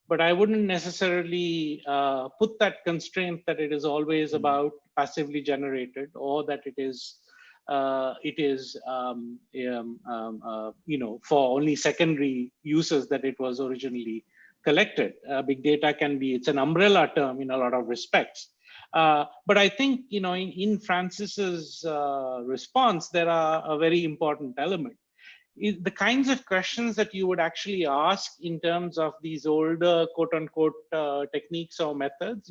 But I wouldn't necessarily put that constraint that it is always about passively generated, or that it is for only secondary uses that it was originally collected. Big data can be, it's an umbrella term in a lot of respects. But I think, in Francis's response, there are a very important element. The kinds of questions that you would actually ask in terms of these older quote unquote techniques or methods,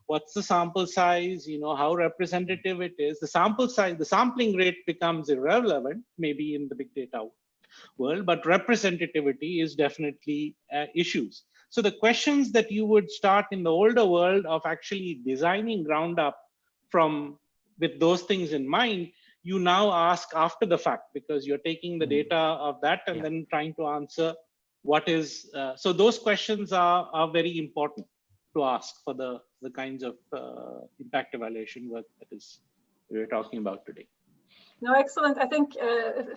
what's the sample size, how representative it is, the sample size, the sampling rate becomes irrelevant, maybe in the big data world, but representativity is definitely issues. So the questions that you would start in the older world of actually designing ground up with those things in mind, you now ask after the fact, because you're taking the data of that and then trying to answer what is, so those questions are very important to ask for the kinds of impact evaluation work that is we're talking about today.
No, excellent. I think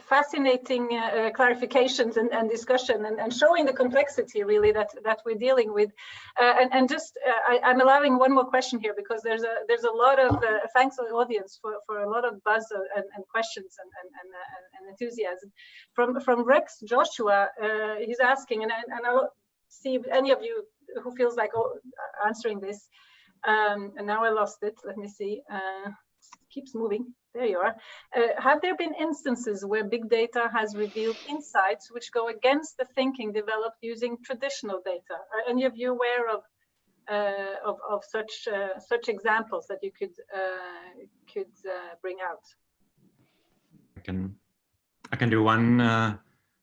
fascinating clarifications and discussion and showing the complexity really that we're dealing with. And just I'm allowing one more question here, because there's a lot of thanks to the audience for a lot of buzz and questions and enthusiasm from Rex Joshua. He's asking, and I'll see if any of you who feels like answering this. And now I lost it. Let me see. Keeps moving. There you are. Have there been instances where big data has revealed insights which go against the thinking developed using traditional data? Are any of you aware of such examples that you could bring out?
I can do one.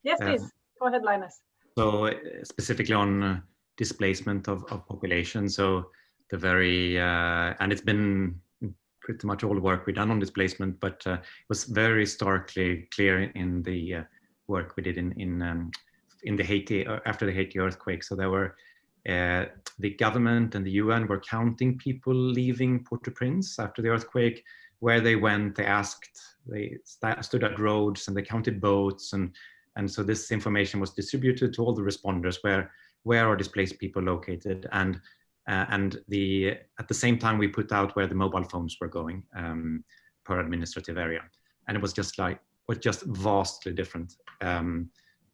Yes, please. Go ahead, Linus.
So specifically on displacement of population. So the very and it's been pretty much all the work we've done on displacement, but it was very starkly clear in the work we did in the Haiti, after the Haiti earthquake. So there were the government and the UN were counting people leaving Port-au-Prince after the earthquake, where they went. They asked, they stood at roads and they counted boats, and so this information was distributed to all the responders. Where are displaced people located, and at the same time we put out where the mobile phones were going per administrative area, and it was just vastly different.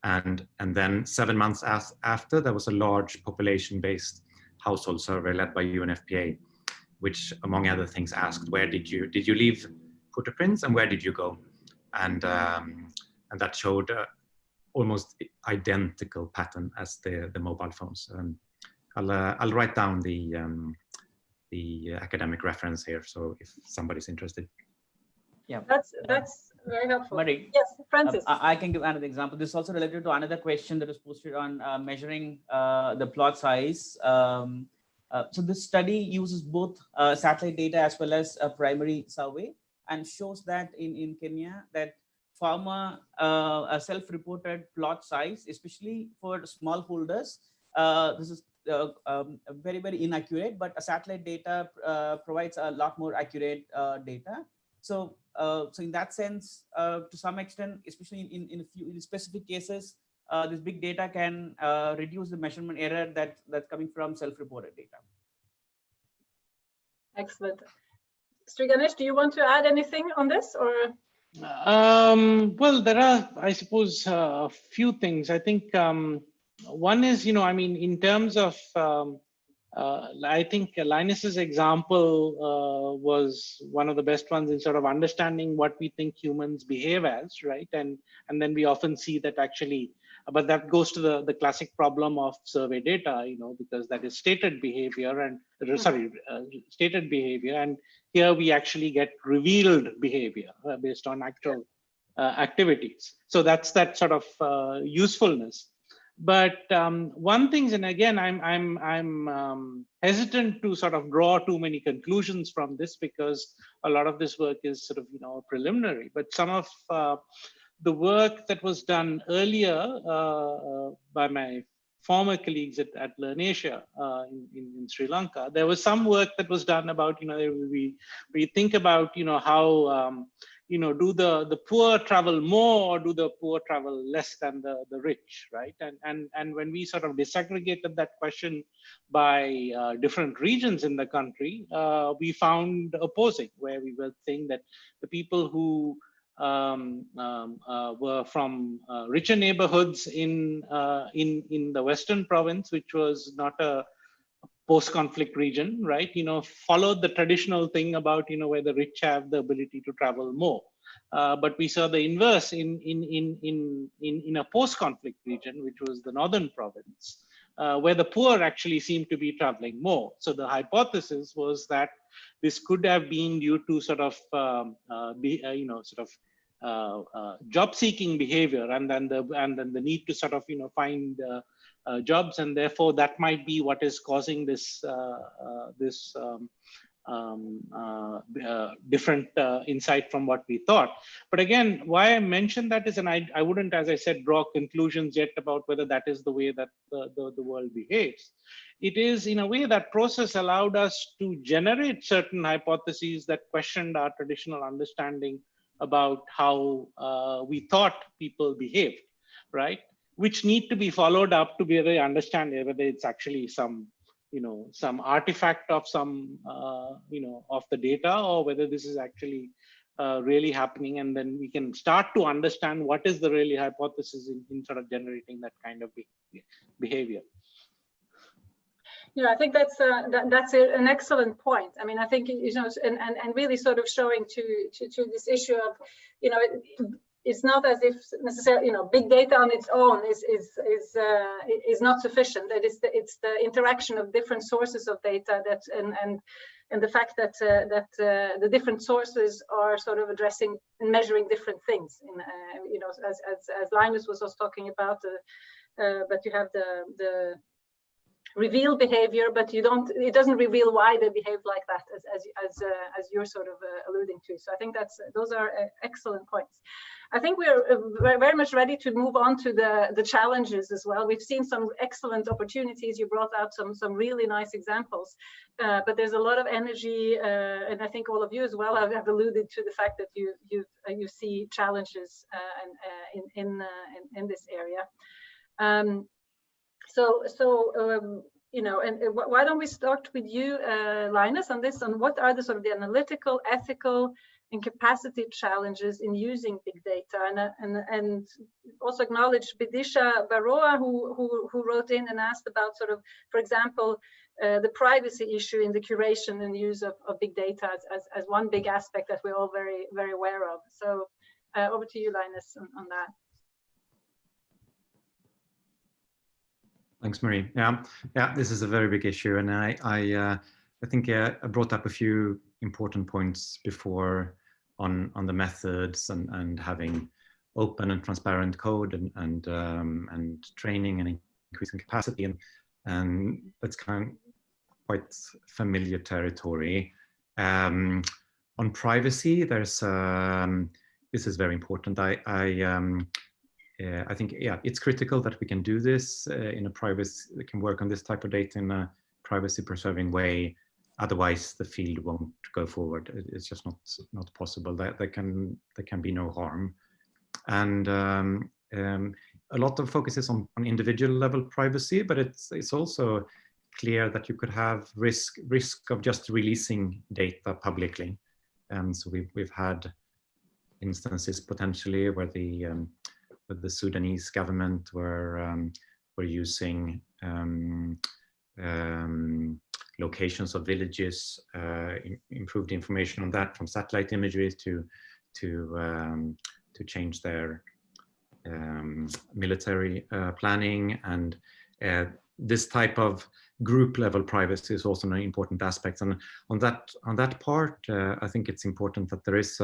And then 7 months after, there was a large population-based household survey led by UNFPA, which, among other things, asked, where did you leave footprints and where did you go? And that showed almost identical pattern as the mobile phones. I'll write down the academic reference here, so if somebody's interested.
Yeah,
that's very helpful.
Marie,
yes, Francis.
I can give another example. This is also related to another question that was posted on measuring the plot size. So this study uses both satellite data as well as a primary survey, and shows that in Kenya that farmer self-reported plot size, especially for smallholders, this is very, very inaccurate, but a satellite data provides a lot more accurate data. So in that sense, to some extent, especially in specific cases, this big data can reduce the measurement error that's coming from self-reported data.
Excellent. Sriganesh, do you want to add anything on this, or?
Well, there are, I suppose, a few things. I think one is, I mean, in terms of, I think Linus's example was one of the best ones in sort of understanding what we think humans behave as, right? And then we often see that actually, but that goes to the classic problem of survey data, because that is stated behavior and stated behavior, and here we actually get revealed behavior based on actual activities. So that's that sort of usefulness. But one thing, and again, I'm hesitant to sort of draw too many conclusions from this, because a lot of this work is sort of preliminary. But some of the work that was done earlier by my former colleagues at LearnAsia in Sri Lanka, there was some work that was done about we think about how do the poor travel more, or do the poor travel less than the rich, right? And when we sort of disaggregated that question by different regions in the country, we found opposing, where we were saying that the people who were from richer neighborhoods in the Western province, which was not a post-conflict region, right? Followed the traditional thing about where the rich have the ability to travel more. But we saw the inverse in a post-conflict region, which was the northern province, where the poor actually seemed to be traveling more. So the hypothesis was that this could have been due to sort of job-seeking behavior, and then the need to sort of find jobs, and therefore that might be what is causing this different insight from what we thought. But again, why I mentioned that is, and I wouldn't, as I said, draw conclusions yet about whether that is the way that the world behaves. It is, in a way, that process allowed us to generate certain hypotheses that questioned our traditional understanding about how we thought people behaved, right? Which need to be followed up to be able to understand whether it's actually some artifact of some, of the data, or whether this is actually really happening. And then we can start to understand what is the really hypothesis in sort of generating that kind of behavior.
Yeah, I think that's an excellent point. I mean, I think and really sort of showing to this issue of it's not as if necessarily big data on its own is not sufficient. That it's the interaction of different sources of data that and the fact that the different sources are sort of addressing and measuring different things. As Linus was also talking about, but you have reveal behavior, but it doesn't reveal why they behave like that, as you're sort of alluding to. So I think those are excellent points. I think we're very much ready to move on to the challenges as well. We've seen some excellent opportunities. You brought out some really nice examples, but there's a lot of energy, and I think all of you as well have alluded to the fact that you see challenges in this area. You know, and why don't we start with you, Linus, on this? On what are the sort of the analytical, ethical, and capacity challenges in using big data? And also acknowledge Bidisha Baroa, who wrote in and asked about sort of, for example, the privacy issue in the curation and use of big data as one big aspect that we're all very, very aware of. So over to you, Linus, on that.
Thanks, Marie. Yeah, this is a very big issue, and I think I brought up a few important points before on the methods and having open and transparent code and training and increasing capacity, and that's quite familiar territory. On privacy, there's this is very important. I think, yeah, it's critical that we can do this in a privacy, we can work on this type of data in a privacy preserving way. Otherwise, the field won't go forward. It's just not possible. There can be no harm. And a lot of focus is on individual level privacy, but it's also clear that you could have risk of just releasing data publicly. So we've had instances potentially where the Sudanese government were using locations of villages, improved information on that from satellite imagery to change their military planning. And this type of group level privacy is also an important aspect. And on that part, I think it's important that there is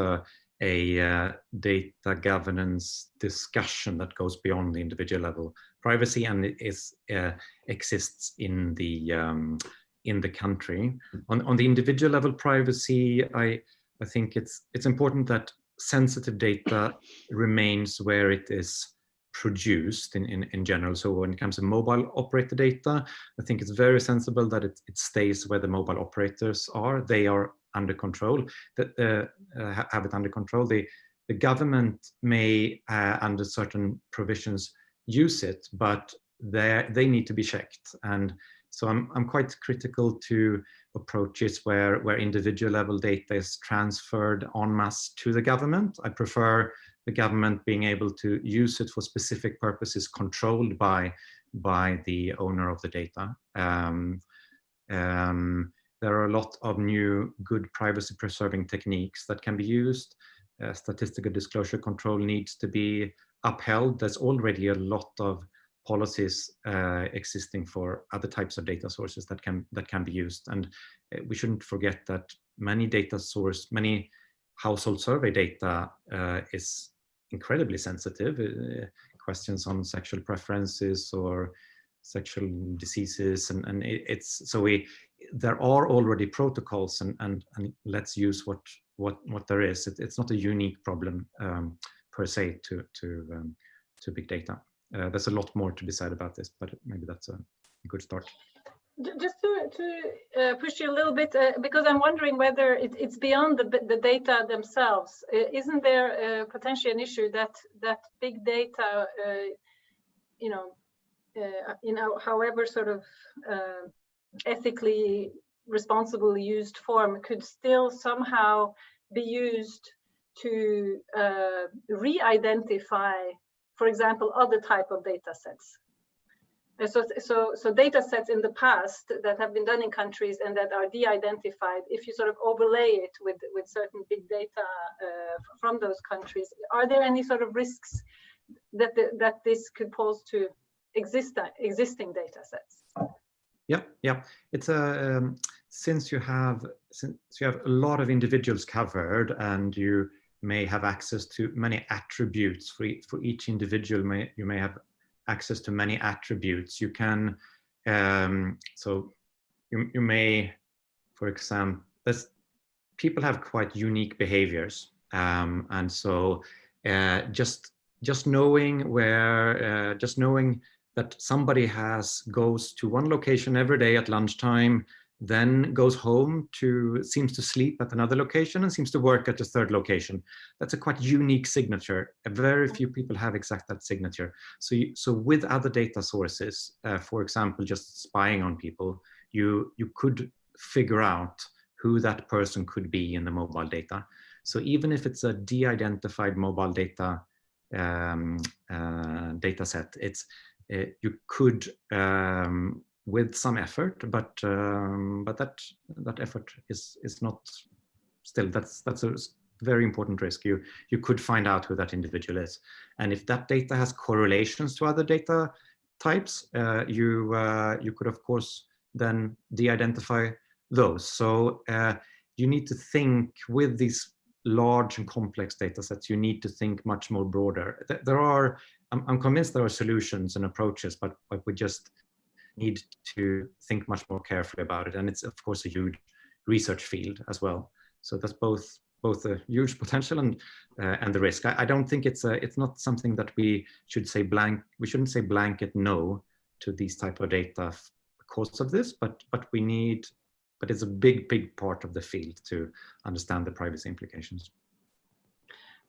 a data governance discussion that goes beyond the individual level privacy, and it exists in the country. On the individual level privacy, I think it's important that sensitive data remains where it is produced in general. So when it comes to mobile operator data, I think it's very sensible that it stays where the mobile operators are. They are under control, have it under control. The government may, under certain provisions, use it, but they need to be checked. And so I'm quite critical to approaches where individual level data is transferred en masse to the government. I prefer the government being able to use it for specific purposes controlled by the owner of the data. There are a lot of new good privacy preserving techniques that can be used. Statistical disclosure control needs to be upheld. There's already a lot of policies existing for other types of data sources that can be used. And we shouldn't forget that many household survey data is incredibly sensitive. Questions on sexual preferences or sexual diseases, and there are already protocols, and let's use what there is. It's not a unique problem per se to big data. There's a lot more to be said about this, but maybe that's a good start.
Just to push you a little bit, because I'm wondering whether it's beyond the data themselves. Isn't there potentially an issue that big data, however sort of ethically responsibly used form, could still somehow be used to re-identify, for example, other type of data sets? So data sets in the past that have been done in countries and that are de-identified, if you sort of overlay it with certain big data from those countries, are there any sort of risks that this could pose to existing data sets?
Yeah. It's since you have a lot of individuals covered, and you may have access to many attributes for each individual. You may have access to many attributes. You can So you may, for example, people have quite unique behaviors, and so just knowing where, just knowing that somebody goes to one location every day at lunchtime, then goes home seems to sleep at another location and seems to work at a third location. That's a quite unique signature. Very few people have exact that signature. So with other data sources, for example, just spying on people, you could figure out who that person could be in the mobile data. So even if it's a de-identified mobile data data set, you could with some effort, but that effort is not still, that's a very important risk. You could find out who that individual is, and if that data has correlations to other data types, you could of course then de-identify those. So you need to think with these large and complex data sets, you need to think much more broader. I'm convinced there are solutions and approaches, but we just need to think much more carefully about it. And it's of course a huge research field as well. So that's both a huge potential and the risk. I don't think it's not something that we should say we shouldn't say blanket no to these type of data because of this, but it's a big part of the field to understand the privacy implications.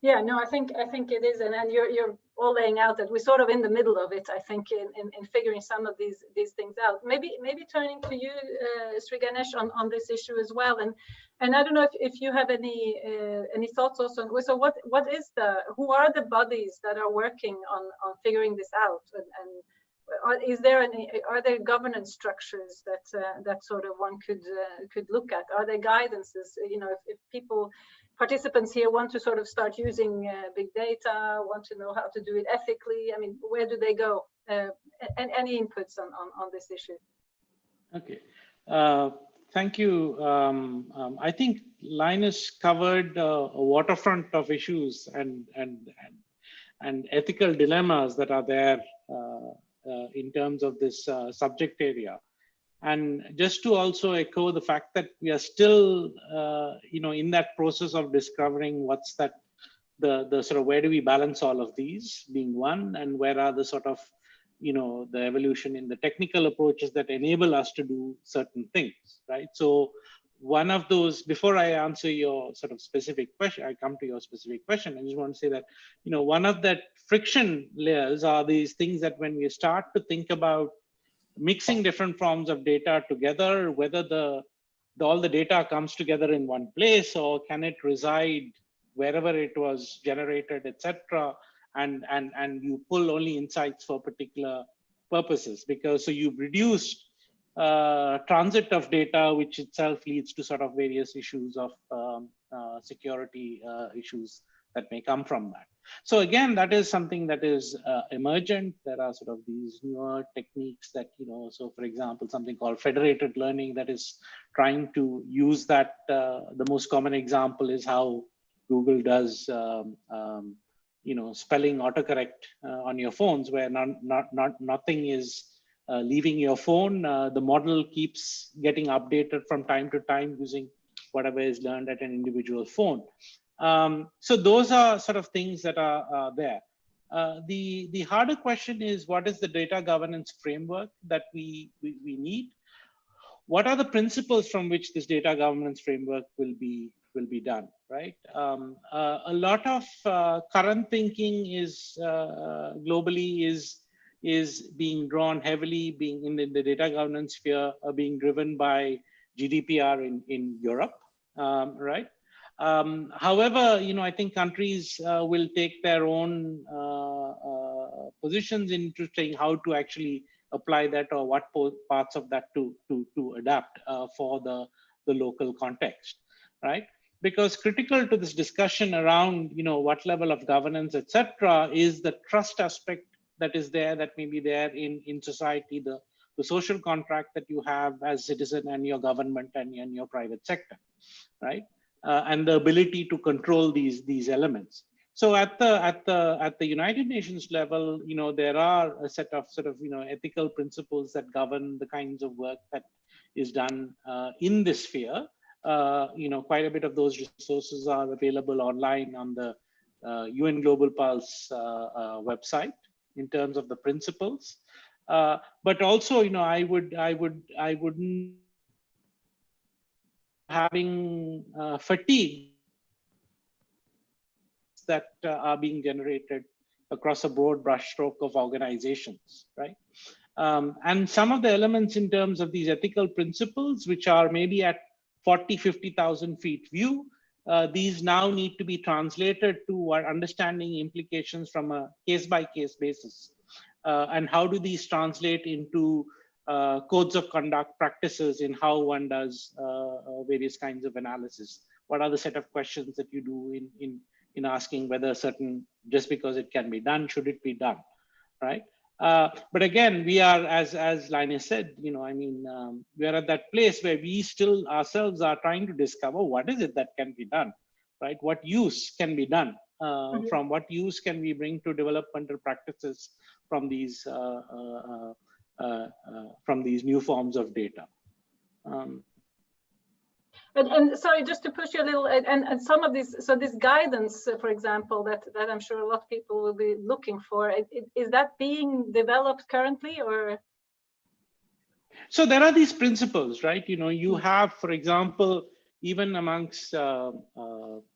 Yeah, no, I think it is, and you're all laying out that we're sort of in the middle of it. I think in figuring some of these things out. Maybe turning to you, Sriganesh, on this issue as well. And I don't know if you have any thoughts also on. So who are the bodies that are working on figuring this out, and are there governance structures that sort of one could look at? Are there guidances? You know, if participants here want to sort of start using big data, want to know how to do it ethically, I mean, where do they go? And any inputs on this issue? Okay.
Thank you. I think Linus covered a waterfront of issues and ethical dilemmas that are there in terms of this subject area. And just to also echo the fact that we are still, in that process of discovering what's the sort of where do we balance all of these being one, and where are the sort of, the evolution in the technical approaches that enable us to do certain things, right? So one of those, before I answer your sort of specific question, I come to your specific question, I just want to say that, one of that friction layers are these things that when we start to think about mixing different forms of data together, whether all the data comes together in one place, or can it reside wherever it was generated, etc., and you pull only insights for particular purposes, because so you've reduced transit of data, which itself leads to sort of various issues of security issues that may come from that. So again, that is something that is emergent. There are sort of these newer techniques that, so for example, something called federated learning that is trying to use that. The most common example is how Google does, spelling autocorrect on your phones, where nothing is leaving your phone. The model keeps getting updated from time to time using whatever is learned at an individual phone. So those are sort of things that are there. The harder question is, what is the data governance framework that we need? What are the principles from which this data governance framework will be done, right? A lot of current thinking is globally is being drawn heavily, being in the data governance sphere, being driven by GDPR in Europe, right? However, I think countries will take their own positions into saying how to actually apply that, or what parts of that to adapt for the local context, right? Because critical to this discussion around, what level of governance, etc., is the trust aspect that is there, that may be there in society, the social contract that you have as citizen and your government and your private sector, right? And the ability to control these elements. So at the United Nations level, there are a set of ethical principles that govern the kinds of work that is done in this sphere. Quite a bit of those resources are available online on the UN Global Pulse website in terms of the principles. But also, I wouldn't having fatigue that are being generated across a broad brushstroke of organizations, right? And some of the elements in terms of these ethical principles, which are maybe at 40, 50,000 feet view, these now need to be translated to our understanding implications from a case-by-case basis. And how do these translate into codes of conduct practices in how one does various kinds of analysis? What are the set of questions that you do in asking whether certain, just because it can be done, should it be done, right? But again, we are, as Linus said, we are at that place where we still ourselves are trying to discover what is it that can be done, right? What use can be done? From what use can we bring to developmental practices from these new forms of data?
And sorry, just to push you a little, and some of this, so this guidance, for example, that I'm sure a lot of people will be looking for, is that being developed currently, or?
So there are these principles, right? You have, for example, even amongst the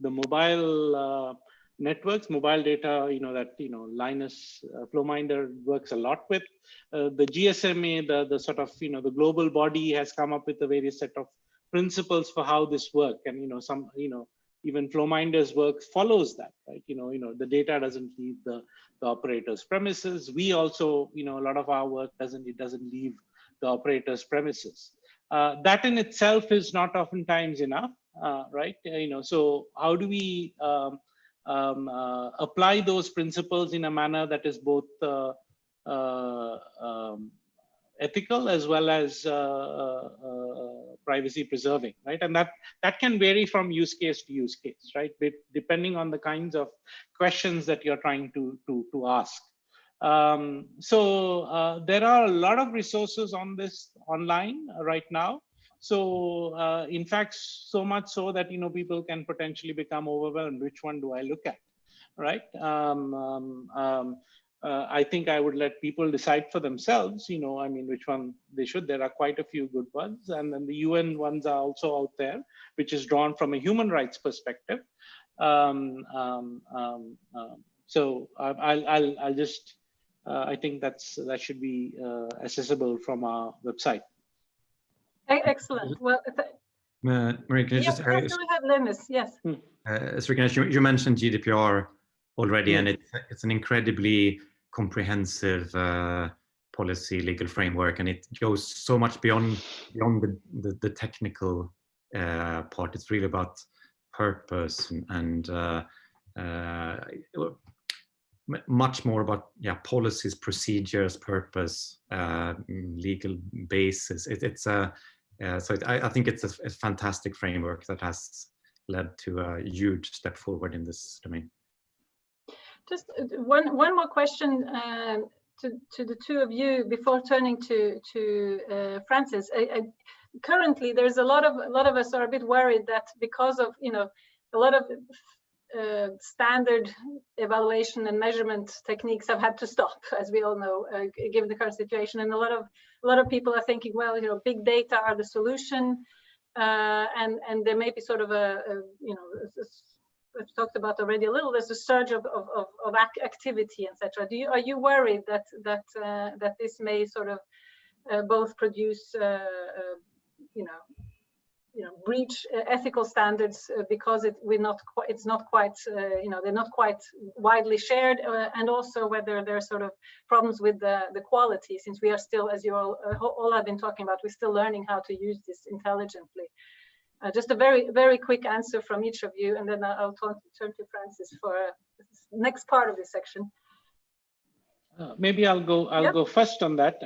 mobile networks, mobile data, that Linus Flowminder works a lot with. The GSMA, the sort of the global body has come up with a various set of principles for how this work, and even Flowminder's work follows that, right? The data doesn't leave the operator's premises. We also, a lot of our work doesn't leave the operator's premises. That in itself is not oftentimes enough, right? So how do we apply those principles in a manner that is both ethical as well as privacy preserving, right? And that can vary from use case to use case, right? Depending on the kinds of questions that you're trying to ask. So there are a lot of resources on this online right now. So in fact, so much so that people can potentially become overwhelmed. Which one do I look at, right? I think I would let people decide for themselves, which one they should. There are quite a few good ones, and then the UN ones are also out there, which is drawn from a human rights perspective. So I'll just, I think that should be accessible from our website.
Excellent. Well,
Marie, can you just?
Yes, we have Linus. Yes.
Sriganesh, you mentioned GDPR already, and it's an incredibly comprehensive policy legal framework, and it goes so much beyond the technical part. It's really about purpose and much more about policies, procedures, purpose, legal basis. I think it's a fantastic framework that has led to a huge step forward in this domain.
Just one more question to the two of you before turning to Francis. Currently, there's a lot of us are a bit worried that because of a lot of standard evaluation and measurement techniques have had to stop, as we all know, given the current situation, and a lot of people are thinking, well, big data are the solution, and there may be sort of we've talked about already a little. There's a surge of activity, etc. Are you worried that this may sort of both produce breach ethical standards because it's not quite they're not quite widely shared, and also whether there's sort of problems with the quality, since we are still, as you all have been talking about, we're still learning how to use this intelligently. Just a very, very quick answer from each of you, and then I'll turn to Francis for the next part of this section.
Maybe I'll go first on that.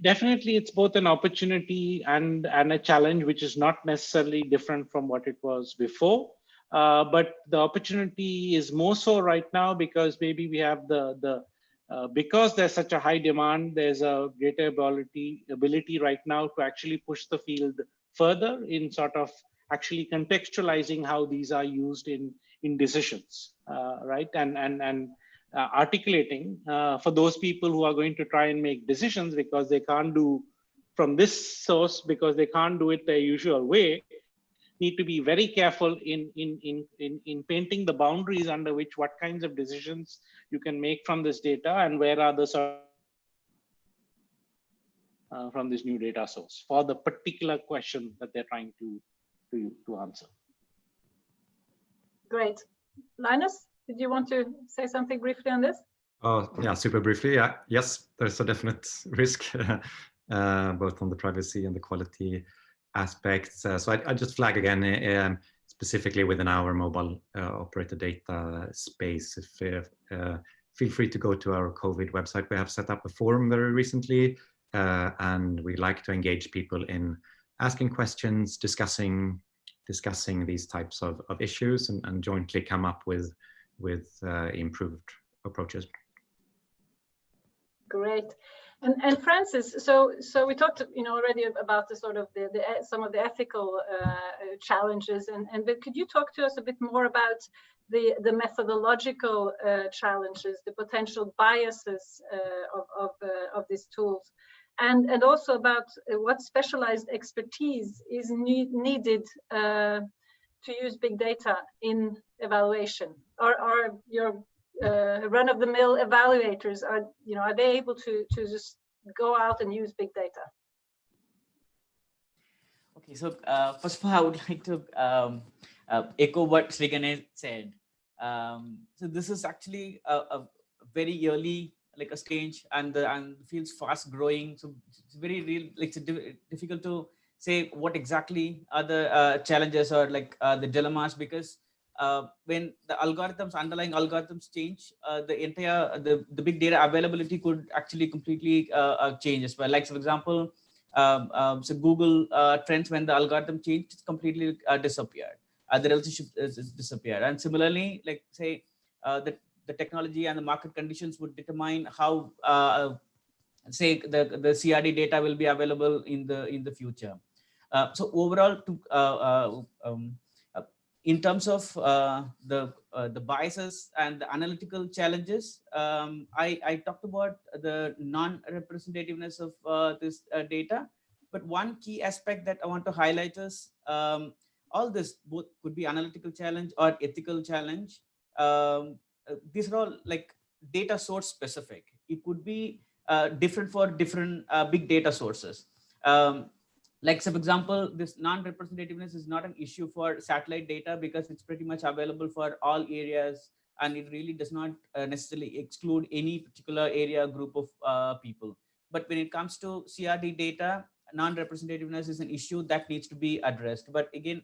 Definitely, it's both an opportunity and a challenge, which is not necessarily different from what it was before. but the opportunity is more so right now because maybe we have because there's such a high demand, there's a greater ability right now to actually push the field further in sort of actually contextualizing how these are used in decisions, right? And articulating for those people who are going to try and make decisions because they can't do from this source, because they can't do it their usual way, need to be very careful in painting the boundaries under which what kinds of decisions you can make from this data and where are the sort from this new data source for the particular question that they're trying to answer.
Great. Linus, did you want to say something briefly on this?
Oh, yeah, super briefly. Yeah, yes, there's a definite risk, both on the privacy and the quality aspects. So I just flag again, specifically within our mobile operator data space, if feel free to go to our COVID website. We have set up a forum very recently, and we like to engage people in asking questions, discussing these types of issues, and jointly come up with improved approaches.
Great. And Francis, so we talked, already about the sort of some of the ethical challenges, but could you talk to us a bit more about the methodological challenges, the potential biases of these tools, and also about what specialized expertise is needed to use big data in evaluation? Are your run-of-the-mill evaluators, are they able to just go out and use big data?
Okay, so first of all, I would like to echo what Sriganesh said. So this is actually a very early a stage, and the field's fast growing. So it's very real. It's difficult to say what exactly are the challenges or the dilemmas, because when the underlying algorithms change, the big data availability could actually completely change as well. Like, for example, so Google Trends, when the algorithm changed, it's completely disappeared. The relationship is disappeared. And similarly, say the technology and the market conditions would determine how say the CRD data will be available in the future. So overall, in terms of the biases and the analytical challenges, I talked about the non-representativeness of this data, but one key aspect that I want to highlight is all this both could be analytical challenge or ethical challenge. These are all data source specific. It could be different for different big data sources. Like, so for example, this non-representativeness is not an issue for satellite data because it's pretty much available for all areas, and it really does not necessarily exclude any particular area group of people. But when it comes to CRD data, non-representativeness is an issue that needs to be addressed. But again,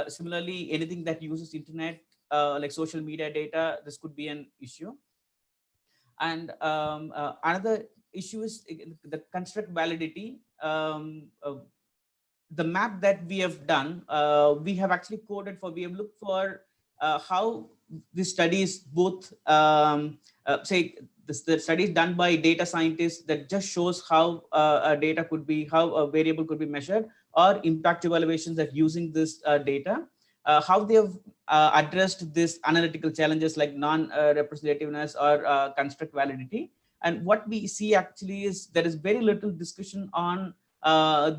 similarly, anything that uses internet, like social media data, this could be an issue. And another issue is the construct validity. The map that we have done, we have actually coded for, we have looked for how the studies both, say the studies done by data scientists that just shows how a data could be, how a variable could be measured, or impact evaluations that using this data, how they have addressed this analytical challenges like non-representativeness or construct validity. And what we see actually is there is very little discussion on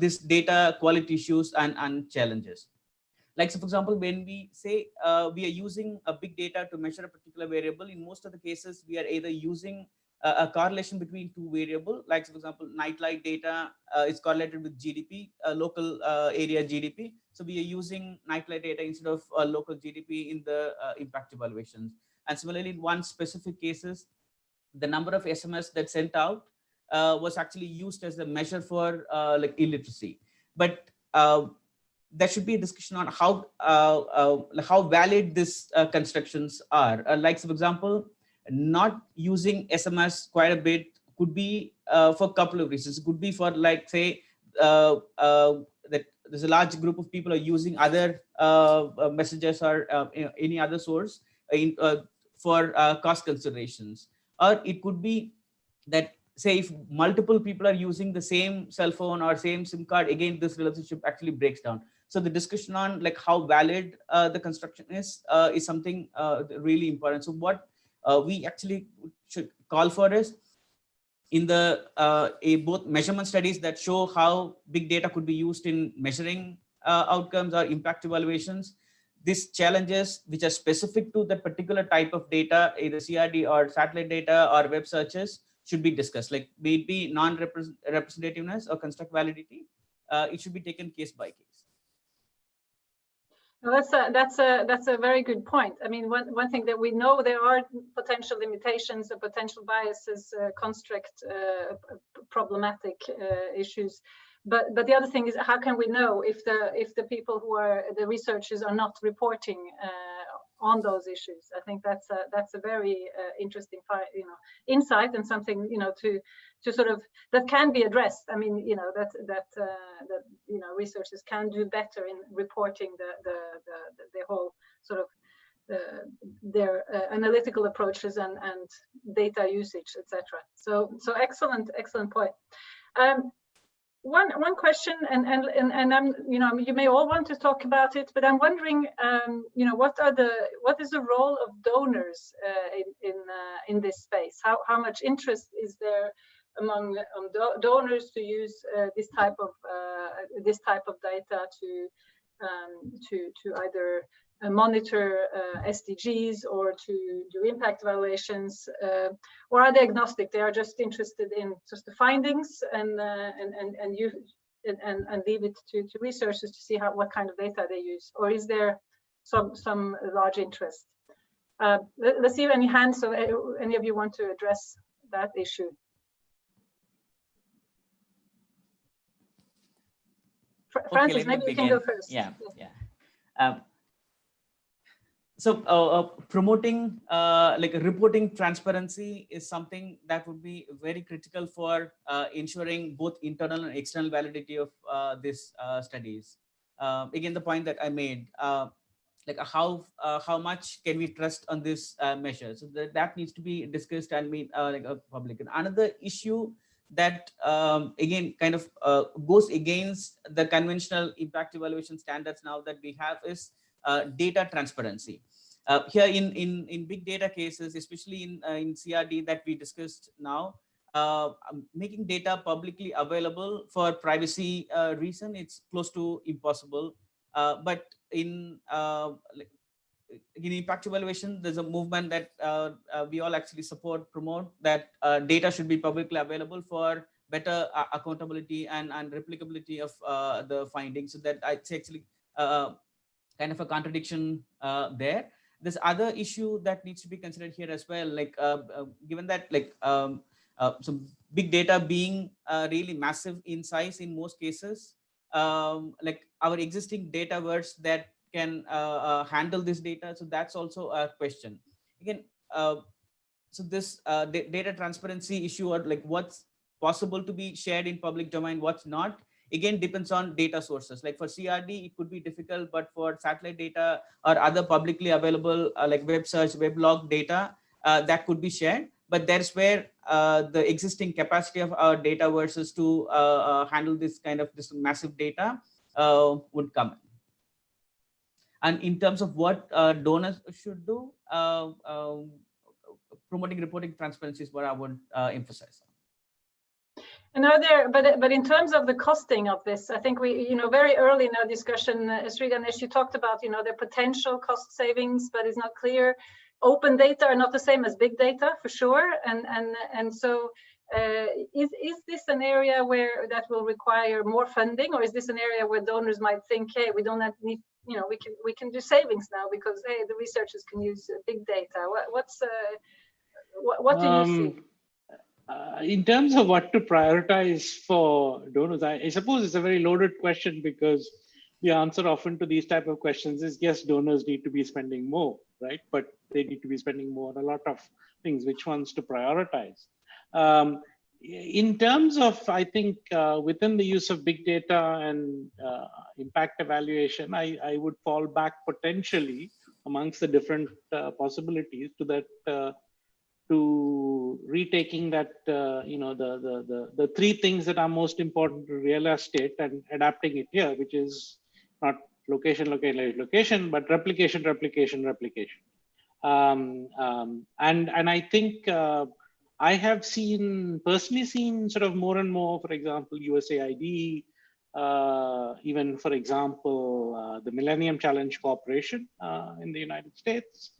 this data quality issues and challenges. Like, so for example, when we say we are using a big data to measure a particular variable, in most of the cases, we are either using a correlation between two variables. Like, for example, nightlight data is correlated with GDP, local area GDP. So we are using nightlight data instead of local GDP in the impact evaluations. And similarly, in one specific cases, the number of SMS that sent out was actually used as a measure for illiteracy. But there should be a discussion on how valid these constructions are. Like, so for example, not using SMS quite a bit could be for a couple of reasons. It could be for, like, say, that there's a large group of people are using other messages or any other source for cost considerations. Or it could be that, say, if multiple people are using the same cell phone or same SIM card, again, this relationship actually breaks down. So the discussion on like how valid the construction is something really important. So what we actually should call for is, in the both measurement studies that show how big data could be used in measuring outcomes or impact evaluations, these challenges which are specific to that particular type of data, either CRD or satellite data or web searches, should be discussed. Like maybe non-representativeness or construct validity, it should be taken case by case.
Well, that's a very good point. I mean, one thing that we know, there are potential limitations and potential biases, construct problematic issues. But the other thing is, how can we know if the people who are the researchers are not reporting on those issues? I think that's a very interesting insight, and something to sort of that can be addressed. I mean, that researchers can do better in reporting the whole sort of their analytical approaches and data usage, etc. So excellent point. One question, and I'm, you may all want to talk about it, but I'm wondering, what is the role of donors in this space? How much interest is there among donors to use this type of data to either monitor SDGs or to do impact evaluations, or are they agnostic? They are just interested in just the findings and leave it to researchers to see what kind of data they use, or is there some large interest? Let's see any hands. So any of you want to address that issue? Francis, maybe you can go first.
Yeah. So promoting like reporting transparency is something that would be very critical for ensuring both internal and external validity of these studies. Again, the point that I made, like how much can we trust on this measure? So that needs to be discussed and made public. And another issue that again kind of goes against the conventional impact evaluation standards now that we have is data transparency. Here in big data cases, especially in CRD that we discussed now, making data publicly available for privacy reason, it's close to impossible. But in impact evaluation, there's a movement that we all actually support, promote, that data should be publicly available for better accountability and replicability of the findings. So that it's actually kind of a contradiction there. There's other issue that needs to be considered here as well, like given that like some big data being really massive in size in most cases, like our existing data verse that can handle this data. So that's also a question. Again, so this data transparency issue, or like what's possible to be shared in public domain, what's not, again depends on data sources. Like for CRD, it could be difficult, but for satellite data or other publicly available like web search, weblog data, that could be shared. But that's where the existing capacity of our data versus to handle this kind of this massive data would come in. And in terms of what donors should do, promoting reporting transparency is what I would emphasize.
And are there, but in terms of the costing of this, I think we, very early in our discussion, Sriganesh, you talked about, the potential cost savings, but it's not clear. Open data are not the same as big data, for sure, and so is this an area where that will require more funding, or is this an area where donors might think, hey, we don't need, we can do savings now because hey, the researchers can use big data. What do you see?
In terms of what to prioritize for donors, I suppose it's a very loaded question, because the answer often to these type of questions is yes, donors need to be spending more, right? But they need to be spending more on a lot of things. Which ones to prioritize? in terms of, I think, within the use of big data and impact evaluation, I would fall back potentially amongst the different possibilities to that, to retaking that, the three things that are most important to real estate and adapting it here, which is not location, location, but replication. And I think I have personally seen sort of more and more, for example, USAID, even for example, the Millennium Challenge Corporation in the United States,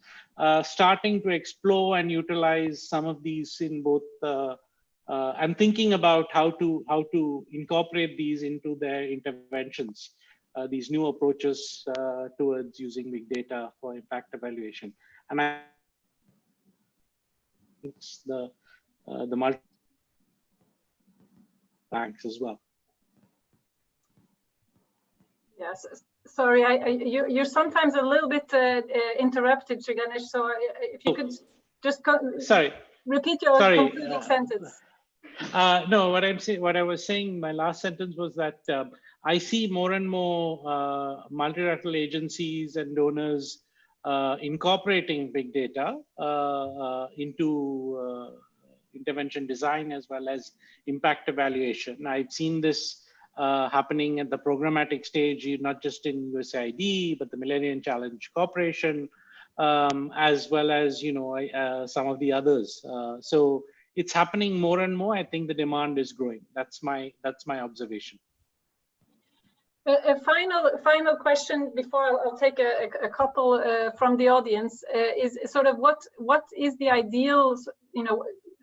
starting to explore and utilize some of these in both, and thinking about how to incorporate these into their interventions, these new approaches towards using big data for impact evaluation. And I think it's the multi banks as well. Yes,
sorry, you're sometimes a little bit interrupted, Sriganesh. So if you could just repeat your concluding sentence.
No, what I was saying, my last sentence was that I see more and more multilateral agencies and donors incorporating big data into intervention design as well as impact evaluation. I've seen this happening at the programmatic stage, not just in USAID, but the Millennium Challenge Corporation, as well as some of the others. So it's happening more and more. I think the demand is growing. That's my observation.
A final question before I'll take a couple from the audience is sort of what is the ideals,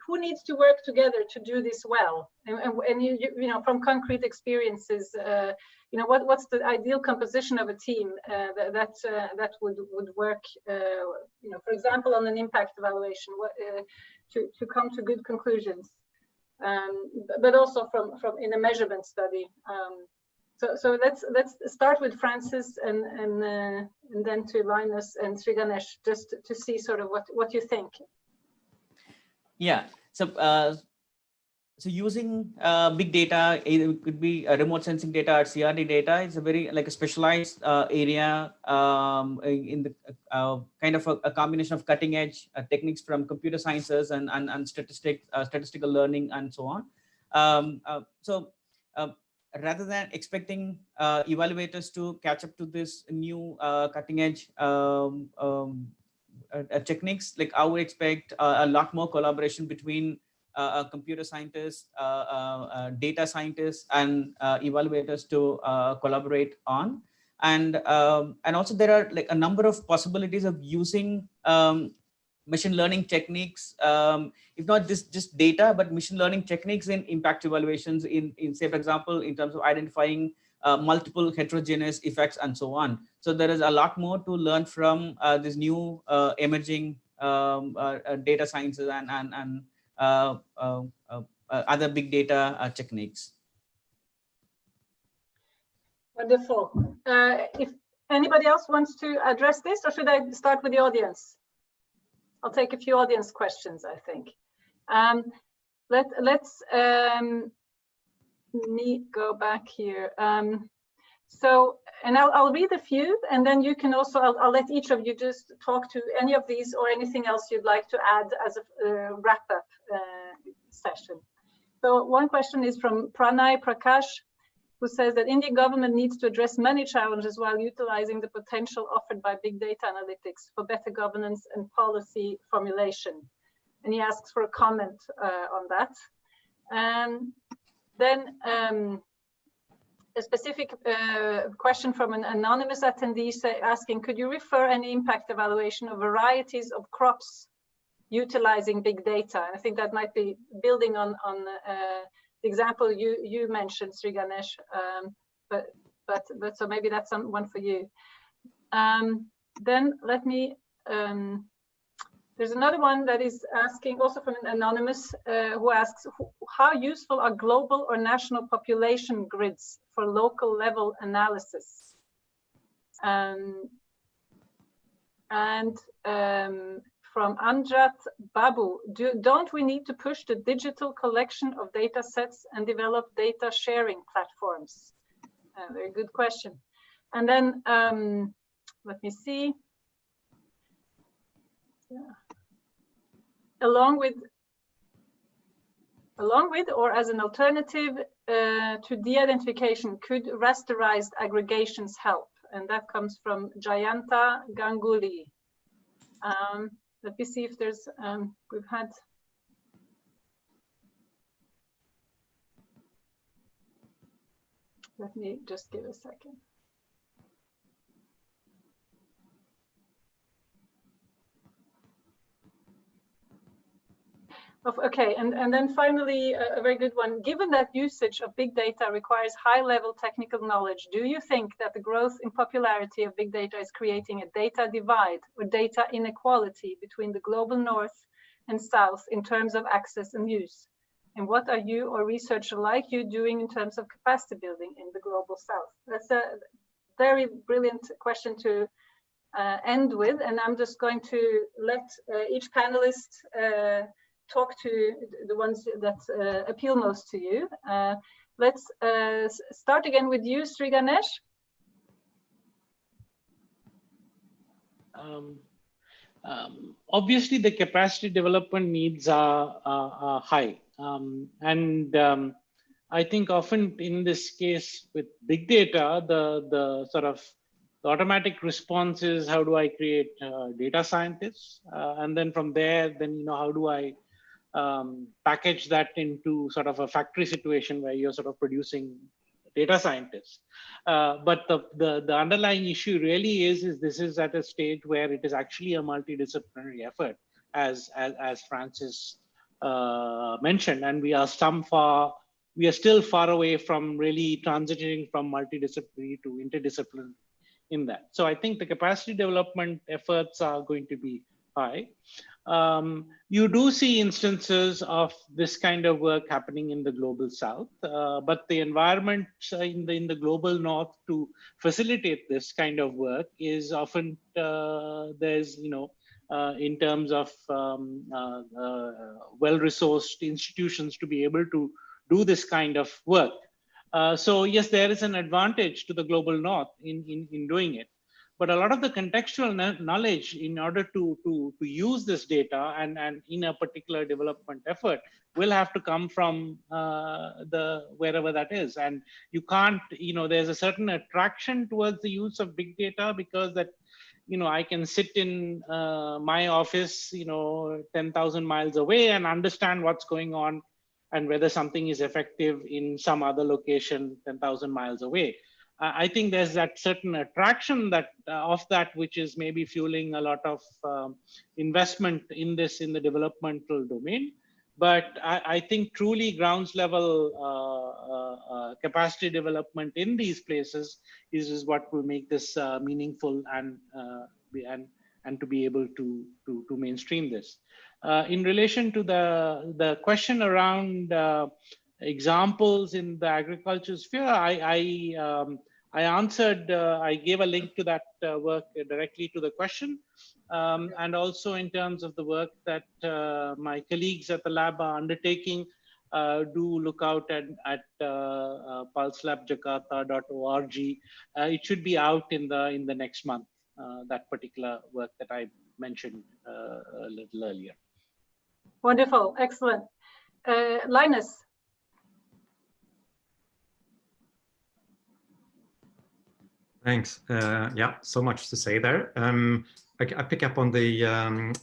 who needs to work together to do this well, and from concrete experiences, what's the ideal composition of a team that would work, for example, on an impact evaluation, to come to good conclusions, but also from in a measurement study. So let's start with Francis and then to Linus and Sriganesh, just to see sort of what you think.
Yeah. So using big data, it could be remote sensing data or CRD data. It's a very a specialized area in the kind of a combination of cutting edge techniques from computer sciences and statistical learning and so on. Rather than expecting evaluators to catch up to this new cutting edge techniques, I would expect a lot more collaboration between computer scientists, data scientists, and evaluators to collaborate on. And also there are a number of possibilities of using machine learning techniques, if not just data, but machine learning techniques in impact evaluations in say, for example, in terms of identifying multiple heterogeneous effects and so on. So there is a lot more to learn from this new emerging data sciences and other big data techniques.
Wonderful. If anybody else wants to address this, or should I start with the audience? I'll take a few audience questions, I think. Let's go back here. And I'll read a few, and then you can also, I'll let each of you just talk to any of these or anything else you'd like to add as a wrap-up session. So one question is from Pranay Prakash, who says that Indian government needs to address many challenges while utilizing the potential offered by big data analytics for better governance and policy formulation. And he asks for a comment on that. Then a specific question from an anonymous attendee asking, could you refer any impact evaluation of varieties of crops utilizing big data? And I think that might be building on the example you mentioned, Sriganesh, but so maybe that's one for you. Then let me, there's another one that is asking, also from an anonymous, who asks, how useful are global or national population grids for local level analysis? from Amjad Babu. Don't we need to push the digital collection of data sets and develop data sharing platforms? Very good question. And then let me see. Yeah. Along with or as an alternative to de-identification, could rasterized aggregations help? And that comes from Jayanta Ganguly. Let me see if there's, we've had. Let me just give a second. Okay, and then finally, a very good one. Given that usage of big data requires high-level technical knowledge, do you think that the growth in popularity of big data is creating a data divide or data inequality between the global north and south in terms of access and use? And what are you or researchers like you doing in terms of capacity building in the global south? That's a very brilliant question to end with, and I'm just going to let each panelist talk to the ones that appeal most to you. Let's start again with you, Sriganesh.
Obviously, the capacity development needs are high. I think often in this case with big data, the sort of the automatic response is, how do I create data scientists? And then from there, then, you know, how do I package that into sort of a factory situation where you're sort of producing data scientists. But the underlying issue really is this is at a stage where it is actually a multidisciplinary effort, as Francis mentioned, and we are still far away from really transitioning from multidisciplinary to interdisciplinary in that. So I think the capacity development efforts are going to be high. You do see instances of this kind of work happening in the global south, but the environment in the global north to facilitate this kind of work is often there's, you know, in terms of well-resourced institutions to be able to do this kind of work. So yes, there is an advantage to the global north in doing it. But a lot of the contextual knowledge in order to use this data and in a particular development effort will have to come from wherever that is. And you can't, you know, there's a certain attraction towards the use of big data because that, you know, I can sit in my office, you know, 10,000 miles away and understand what's going on and whether something is effective in some other location 10,000 miles away. I think there's that certain attraction that of that which is maybe fueling a lot of investment in this in the developmental domain. But I think truly grounds level capacity development in these places is what will make this meaningful and to be able to mainstream this. In relation to the question around examples in the agriculture sphere, I answered, I gave a link to that work directly to the question. And also in terms of the work that my colleagues at the lab are undertaking, do look out at pulselabjakarta.org. It should be out in the next month, that particular work that I mentioned a little earlier.
Wonderful, excellent. Linus.
Thanks. Yeah, so much to say there. I pick up on the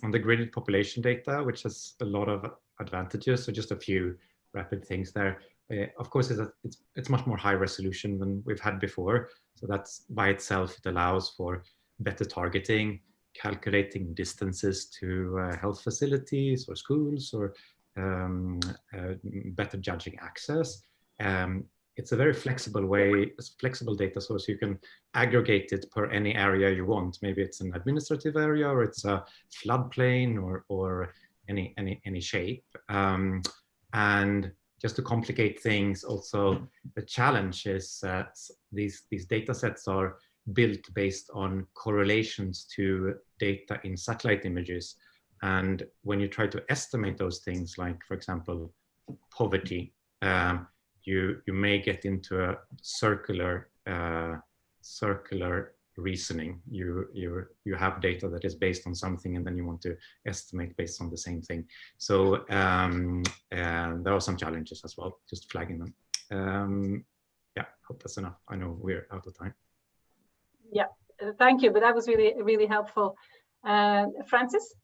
gridded population data, which has a lot of advantages. So just a few rapid things there. Of course, it's much more high resolution than we've had before. So that's by itself, it allows for better targeting, calculating distances to health facilities or schools, or better judging access. It's a very flexible way, flexible data source. You can aggregate it per any area you want. Maybe it's an administrative area, or it's a floodplain, or any shape. And just to complicate things, also the challenge is that these data sets are built based on correlations to data in satellite images And when you try to estimate those things, like, for example, poverty, you may get into a circular reasoning. You have data that is based on something, and then you want to estimate based on the same thing. So there are some challenges as well, just flagging them. Yeah, hope that's enough. I know we're out of time.
Yeah, thank you, but that was really helpful. Francis?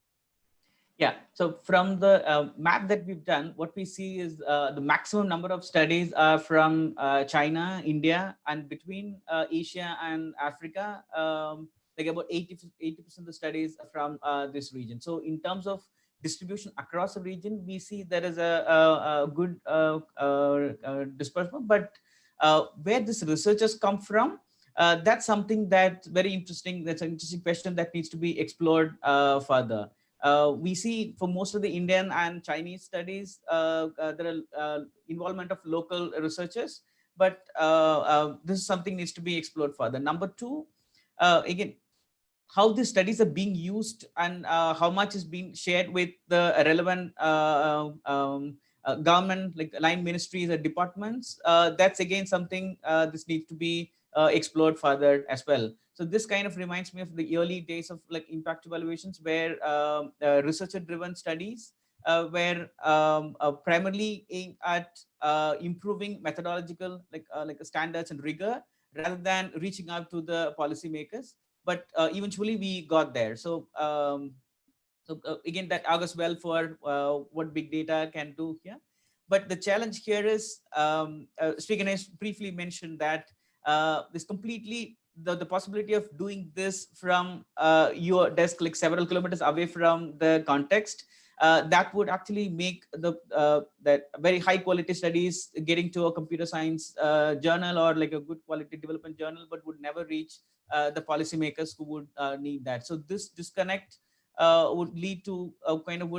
Yeah, so from the map that we've done, what we see is the maximum number of studies are from China, India, and between Asia and Africa, like about 80% of the studies are from this region. So in terms of distribution across the region, we see there is a good disbursement, but where these researchers come from, that's something that's very interesting. That's an interesting question that needs to be explored further. We see for most of the Indian and Chinese studies, there are involvement of local researchers, but this is something needs to be explored further. Number two, again, how these studies are being used and how much is being shared with the relevant government, like aligned ministries or departments. That's again something this needs to be explored further as well. So this kind of reminds me of the early days of like impact evaluations, where researcher-driven studies were primarily aimed at improving methodological like standards and rigor, rather than reaching out to the policymakers. But eventually we got there. So again, that augurs well for what big data can do here. But the challenge here is, Sriganesh briefly mentioned that this completely, the possibility of doing this from your desk, like several kilometers away from the context, that would actually make the that very high quality studies getting to a computer science journal or like a good quality development journal, but would never reach the policymakers who would need that. So this disconnect would lead to a kind of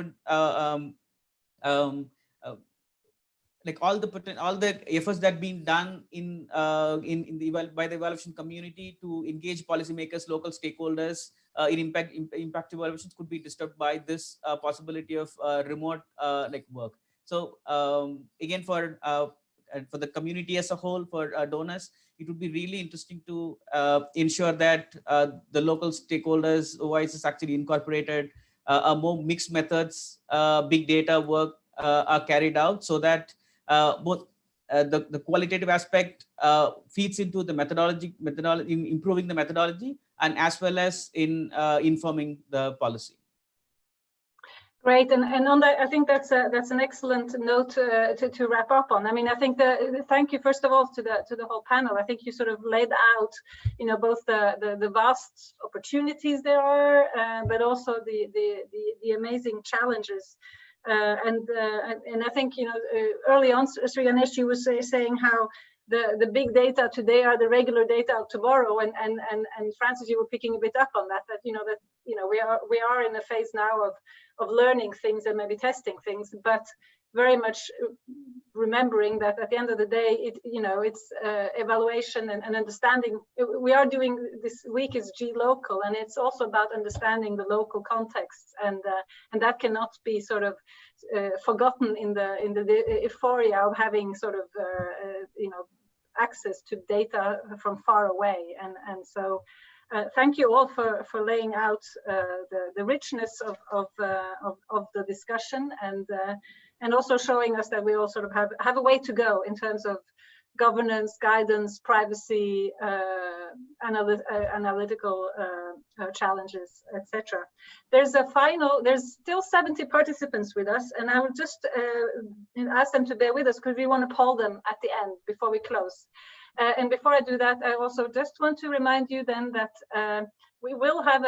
like all the efforts that been done by the evaluation community to engage policymakers, local stakeholders in impact evaluations could be disturbed by this possibility of remote like work. So again, for the community as a whole, for donors, it would be really interesting to ensure that the local stakeholders' voice is actually incorporated, more mixed methods, big data work are carried out, so that both the qualitative aspect feeds into the methodology, in improving the methodology, and as well as in informing the policy.
Great, and on that, I think that's an excellent note to wrap up on. I mean, I think thank you first of all to the whole panel. I think you sort of laid out, you know, both the vast opportunities there are, but also the amazing challenges. And I think, you know, early on, Sriganesh, you was saying how the big data today are the regular data of tomorrow, and Francis, you were picking a bit up on that you know we are in a phase now of learning things and maybe testing things, but very much remembering that at the end of the day, it's evaluation and understanding. We are doing this week is G-local, and it's also about understanding the local context, and that cannot be sort of forgotten in the euphoria of having sort of access to data from far away, and so. Thank you all for laying out the richness of the discussion, and also showing us that we all sort of have a way to go in terms of governance, guidance, privacy, analytical challenges, etc. There's still 70 participants with us, and I would just ask them to bear with us because we want to poll them at the end before we close. And before I do that, I also just want to remind you then that we will have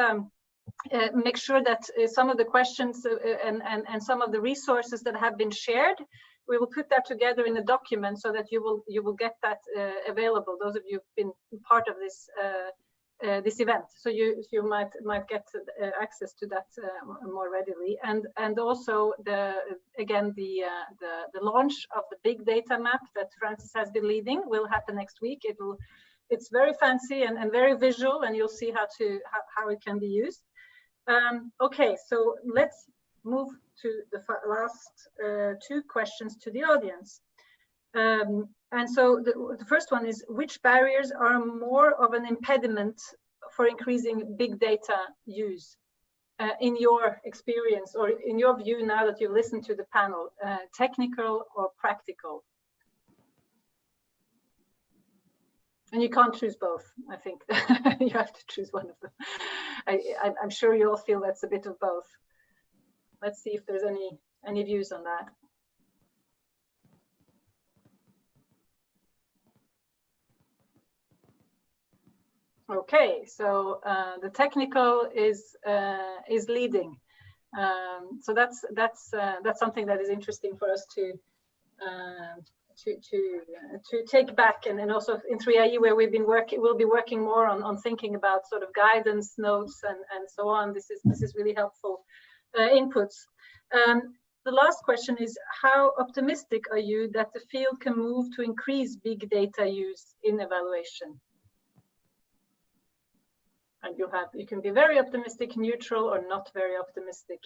make sure that some of the questions and some of the resources that have been shared, we will put that together in a document so that you will get that available. Those of you who've been part of this this event, so you might get access to that more readily, and also the launch of the big data map that Francis has been leading will happen next week. It's very fancy and very visual, and you'll see how it can be used. Okay, so let's move to the last two questions to the audience. And so the first one is, which barriers are more of an impediment for increasing big data use in your experience, or in your view now that you've listened to the panel, technical or practical? And you can't choose both, I think. You have to choose one of them. I'm sure you all feel that's a bit of both. Let's see if there's any views on that. Okay, so the technical is leading. So that's something that is interesting for us to take back, and also in 3IE, where we'll be working more on thinking about sort of guidance notes and so on. This is really helpful inputs. The last question is, how optimistic are you that the field can move to increase big data use in evaluation? And you can be very optimistic, neutral, or not very optimistic.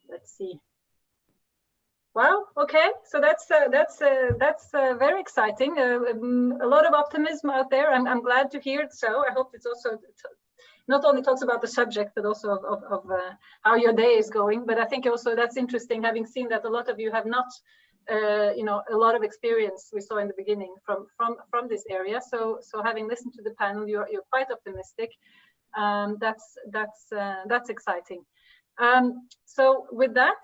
Let's see. Well, okay, so that's very exciting. A lot of optimism out there. I'm glad to hear it. So I hope it's also not only talks about the subject, but also of how your day is going. But I think also that's interesting, having seen that a lot of you have not, you know, a lot of experience we saw in the beginning from this area. So having listened to the panel, you're quite optimistic. That's exciting. So with that,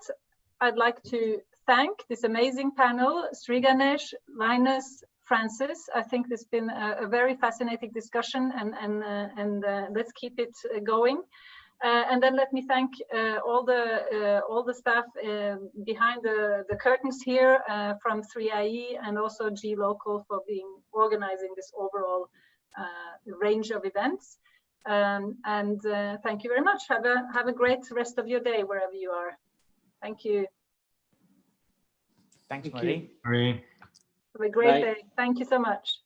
I'd like to thank this amazing panel, Sriganesh, Linus, Francis. I think this has been a very fascinating discussion, and let's keep it going. And then let me thank all the staff behind the curtains here from 3IE, and also G Local for organizing this overall range of events. And thank you very much. Have a great rest of your day wherever you are. Thank you.
Thanks, Marie.
Marie.
Have a great
Bye.
day. Thank you so much.